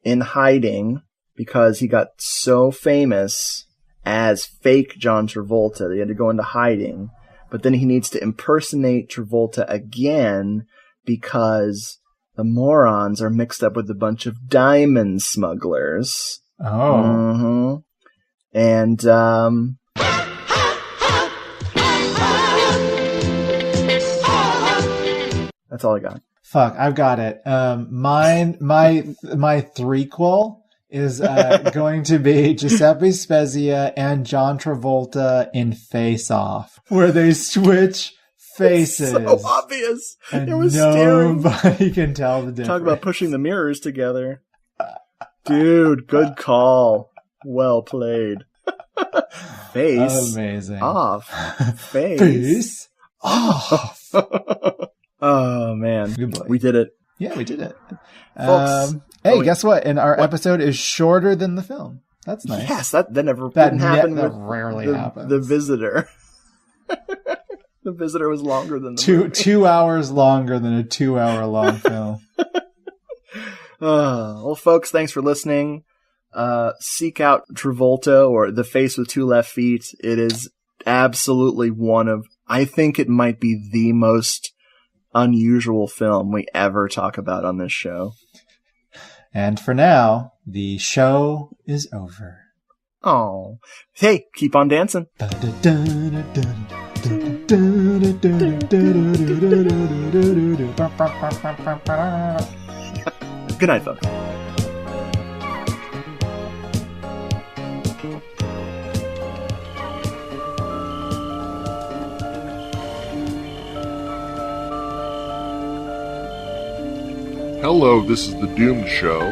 in hiding because he got so famous as fake John Travolta. They had to go into hiding. But then he needs to impersonate Travolta again because the morons are mixed up with a bunch of diamond smugglers. Oh. Mm-hmm. And, that's all I got. Fuck, I've got it. My threequel is going to be Giuseppe Spezia and John Travolta in Face Off, where they switch faces. It's so obvious. And it was nobody can tell the difference. Talk about pushing the mirrors together. Dude, good call. Well played. Face amazing. Off. Face off. Oh, man. We did it. Yeah, we did it. Folks, guess what? And our episode is shorter than the film. That's nice. Yes, that never didn't happen. That rarely happens. The Visitor. The Visitor was longer than the movie. 2 hours longer than a 2 hour long film. Well, folks, thanks for listening. Seek out Travolta or The Face with Two Left Feet. It is absolutely I think it might be the most unusual film we ever talk about on this show. And for now, the show is over. Oh, hey, keep on dancing. Good night, folks. Hello, This is the Doomed Show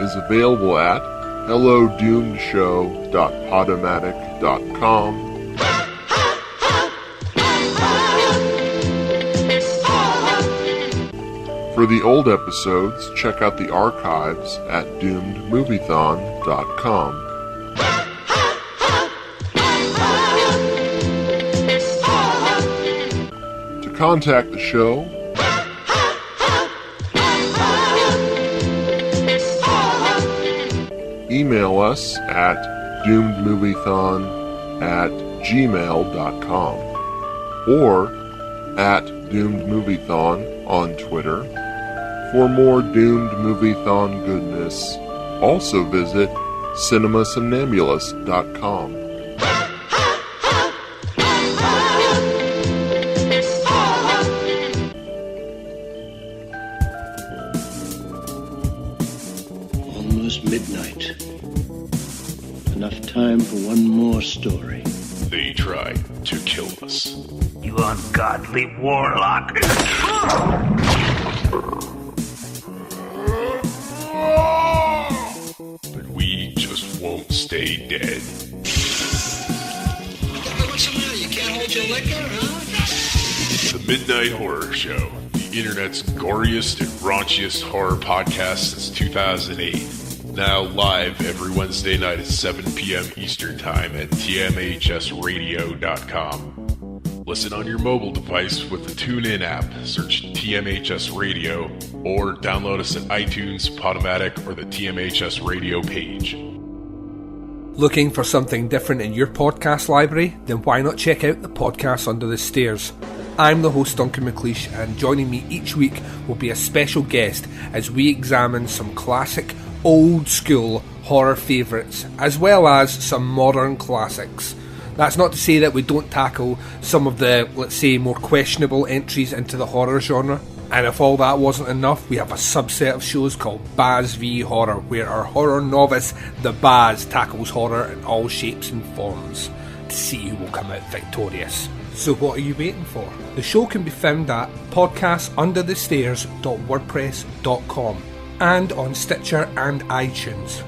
is available at hellodoomedshow.podomatic.com. For the old episodes, check out the archives at doomedmoviethon.com. To contact the show, email us at doomedmoviethon@gmail.com or at doomedmoviethon on Twitter. For more Doomed Moviethon goodness, also visit cinemasomnambulist.com. Almost midnight. Enough time for one more story. They tried to kill us. You ungodly warlock. But we just won't stay dead. What's the matter? You can't hold your liquor, huh? The Midnight Horror Show, the internet's goriest and raunchiest horror podcast since 2008. Now live every Wednesday night at 7 p.m. Eastern Time at tmhsradio.com. Listen on your mobile device with the TuneIn app. Search TMHS Radio or download us at iTunes, Podomatic, or the TMHS Radio page. Looking for something different in your podcast library? Then why not check out the Podcast Under the Stairs? I'm the host, Duncan McLeish, and joining me each week will be a special guest as we examine some classic, old-school horror favourites, as well as some modern classics. That's not to say that we don't tackle some of the, let's say, more questionable entries into the horror genre. And if all that wasn't enough, we have a subset of shows called Baz v Horror, where our horror novice, the Baz, tackles horror in all shapes and forms to see who will come out victorious. So what are you waiting for? The show can be found at podcastunderthestairs.wordpress.com and on Stitcher and iTunes.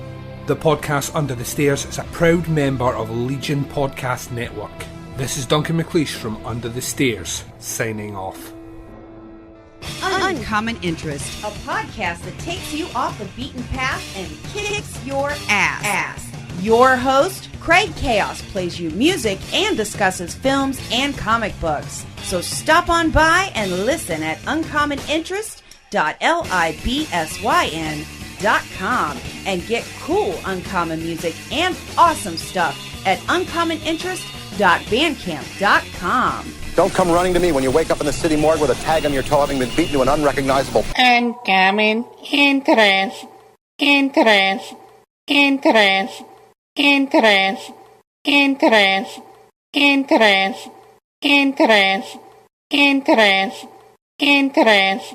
The Podcast Under the Stairs is a proud member of Legion Podcast Network. This is Duncan McLeish from Under the Stairs, signing off. Uncommon Interest, a podcast that takes you off the beaten path and kicks your ass. Your host, Craig Chaos, plays you music and discusses films and comic books. So stop on by and listen at uncommoninterest.libsyn.com and get cool uncommon music and awesome stuff at uncommoninterest.bandcamp.com. Don't come running to me when you wake up in the city morgue with a tag on your toe having been beaten to an unrecognizable... Uncommon interest. Interest. Interest. Interest. Interest. Interest. Interest. Interest. Interest.